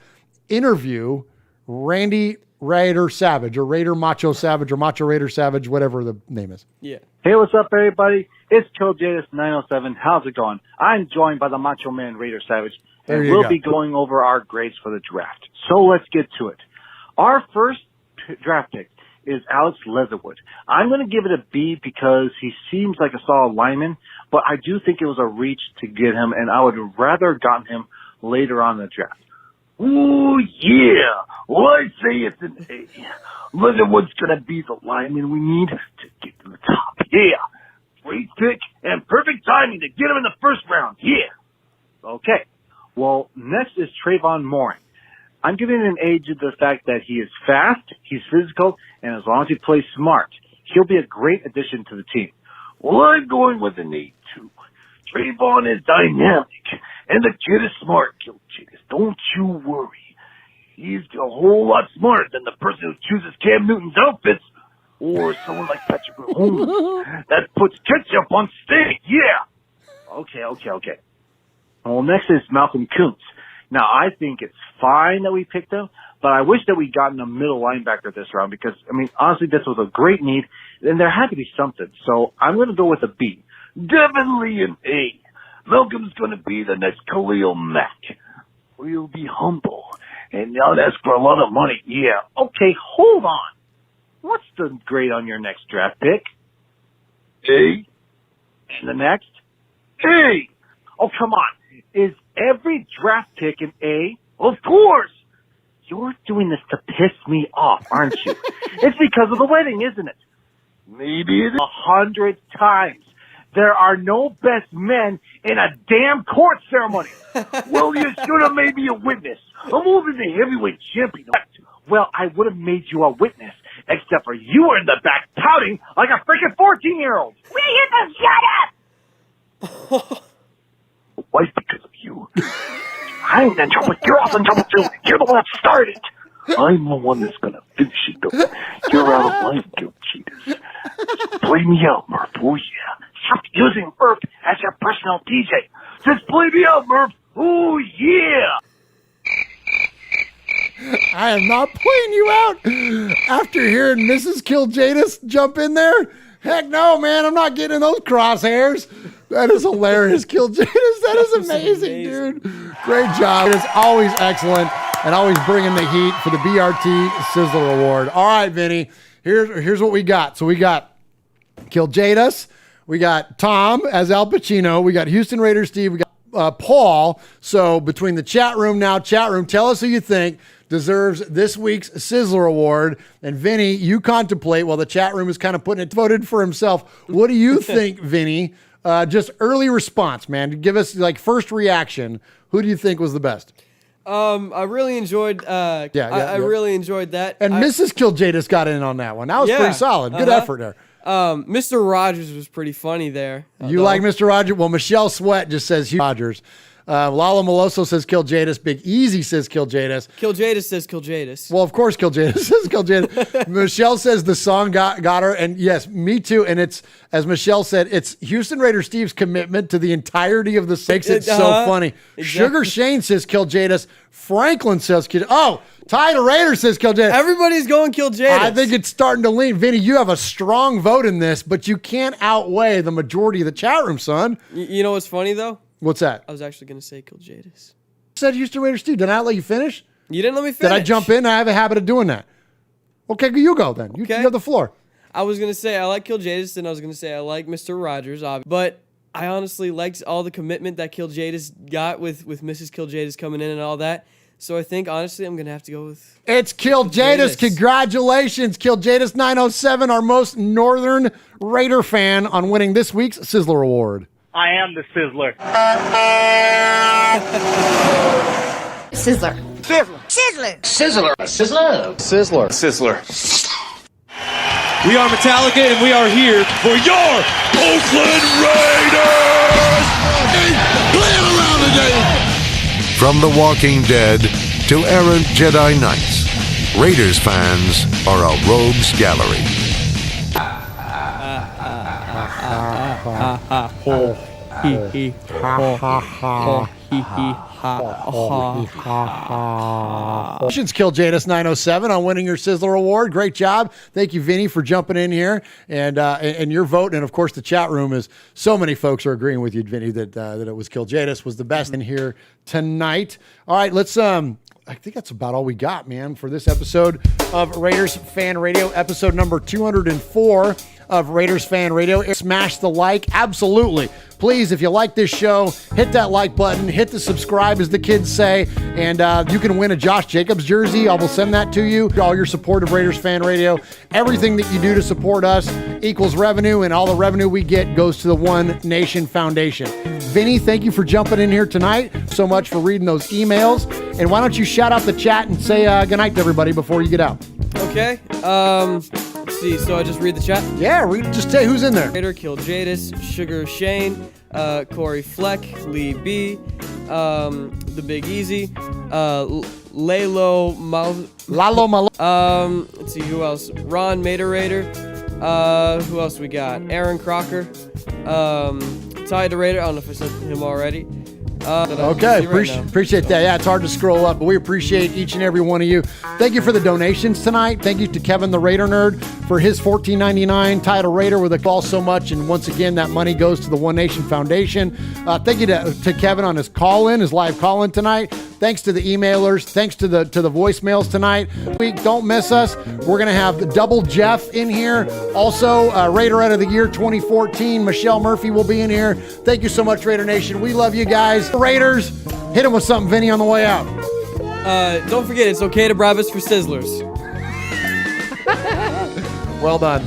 interview Randy Raider Savage or Raider Macho Savage or Macho Raider Savage, whatever the name is. Yeah. Hey, what's up, everybody? It's Kill Jadis 907. How's it going? I'm joined by the Macho Man Raider Savage, and we'll be going over our grades for the draft. So let's get to it. Our first draft pick is Alex Leatherwood. I'm going to give it a B because he seems like a solid lineman, but I do think it was a reach to get him, and I would rather have gotten him later on in the draft. Ooh, yeah. Well, I'd say it's an A. Leatherwood's going to be the lineman we need to get to the top. Yeah. Great pick and perfect timing to get him in the first round. Yeah. Okay. Well, next is Trayvon Morin. I'm giving it an A due to the fact that he is fast, he's physical, and as long as he plays smart, he'll be a great addition to the team. Well, I'm going with an A, too. Trayvon is dynamic, and the kid is smart, Kill Jadis. Don't you worry. he's a whole lot smarter than the person who chooses Cam Newton's outfits or someone like Patrick Mahomes that puts ketchup on steak. Yeah. Okay. Well, next is Malcolm Kuntz. Now, I think it's fine that we picked him, but I wish that we'd gotten a middle linebacker this round because, I mean, honestly, this was a great need, and there had to be something. So I'm going to go with a B. Definitely an A. Malcolm's going to be the next Khalil Mack. We'll be humble and not ask for a lot of money. Yeah. Okay, hold on. What's the grade on your next draft pick? A. And the next? A. Oh, come on. Is every draft pick an A? Of course. You're doing this to piss me off, aren't you? It's because of the wedding, isn't it? Maybe it is 100 times. There are no best men in a damn court ceremony. Well, you should have made me a witness. I'm over the heavyweight champion. Well, I would have made you a witness, except for you were in the back pouting like a freaking 14-year-old. Will you just shut up? Why, because of you. I'm in trouble. You're off in trouble, too. You're the one that started. I'm the one that's going to finish it, though. You're out of line, guilt cheaters. Just play me out, Murf. Oh, yeah. Stop using Murf as your personal DJ. Just play me out, Murf. Oh, yeah. I am not playing you out. After hearing Mrs. Kiljadas jump in there, heck no, man. I'm not getting in those crosshairs. That is hilarious, Kiljadas. That is amazing, dude. Great job. It is always excellent and always bringing the heat for the BRT Sizzler Award. All right, Vinny, here's what we got. So we got Kiljadas. We got Tom as Al Pacino. We got Houston Raiders Steve. We got Paul. So between the chat room, tell us who you think deserves this week's Sizzler Award. And Vinny, you contemplate while the chat room is kind of putting it voted for himself. What do you think, Vinny? Just early response, man. Give us like first reaction. Who do you think was the best? I really enjoyed. I really enjoyed that. And Mrs. Kiljadas got in on that one. That was pretty solid. Good effort there. Mr. Rodgers was pretty funny there. You like Mr. Rodgers? Well, Michelle Sweat just says Hugh Rodgers. Lala Meloso says Kiljadas. Big Easy says Kiljadas. Kiljadas says Kiljadas. Well, of course Kiljadas says Kiljadas. Michelle says the song got her. And yes, me too. And it's, as Michelle said, it's Houston Raiders Steve's commitment to the entirety of the six. It's so funny. Exactly. Sugar Shane says Kiljadas. Franklin says Kiljadas. Oh, Ty the Raider says Kiljadas. Everybody's going Kiljadas. I think it's starting to lean. Vinny, you have a strong vote in this, but you can't outweigh the majority of the chat room, son. You know what's funny, though? What's that? I was actually going to say Kiljadas. You said Houston Raiders Steve. Did I let you finish? You didn't let me finish. Did I jump in? I have a habit of doing that. Okay, you go then. You have the floor. I was going to say I like Kiljadas, and I was going to say I like Mr. Rodgers, but I honestly liked all the commitment that Kiljadas got with Mrs. Kiljadas coming in and all that. So I think, honestly, I'm going to have to go with... It's Kiljadas. Congratulations, Kiljadas 907, our most northern Raider fan, on winning this week's Sizzler Award. I am the Sizzler. Sizzler. Sizzler. Sizzler. Sizzler. Sizzler. Sizzler. We are Metallica, and we are here for your Oakland Raiders! Playing around today! From The Walking Dead to errant Jedi Knights, Raiders fans are a rogues gallery. Congratulations, Kiljadas 907, on winning your Sizzler Award. Great job. Thank you, Vinny, for jumping in here and your vote. And of course, the chat room is so many folks are agreeing with you, Vinny, that it was Kiljadas was the best in here tonight. All right, let's I think that's about all we got, man, for this episode of Raiders Fan Radio, episode number 204 of Raiders Fan Radio. Smash the like, absolutely. Please, if you like this show, hit that like button, hit the subscribe, as the kids say, and you can win a Josh Jacobs jersey. I will send that to you. All your support of Raiders Fan Radio, everything that you do to support us equals revenue, and all the revenue we get goes to the One Nation Foundation. Vinny, thank you for jumping in here tonight. So much for reading those emails. And why don't you shout out the chat and say goodnight to everybody before you get out? Okay. Let's see. So I just read the chat? Yeah, just say who's in there. Raider, Kiljadas, Sugar Shane, Corey Fleck, Lee B, The Big Easy, Lalo Malo. Let's see who else. Ron Mater Raider. Who else we got? Aaron Crocker. Ty the Raider. I don't know if I said him already. Okay, appreciate that. Yeah, it's hard to scroll up, but we appreciate each and every one of you. Thank you for the donations tonight. Thank you to Kevin the Raider Nerd for his $14.99 Title Raider with a call so much. And once again, that money goes to the One Nation Foundation. Thank you to Kevin on his call-in, his live call-in tonight. Thanks to the emailers. Thanks to the voicemails tonight. Don't miss us. We're going to have Double Jeff in here. Also, Raiderette of the Year 2014, Michelle Murphy will be in here. Thank you so much, Raider Nation. We love you guys. Raiders, hit him with something, Vinny, on the way out. Don't forget, it's okay to bribe us for Sizzlers. Well done.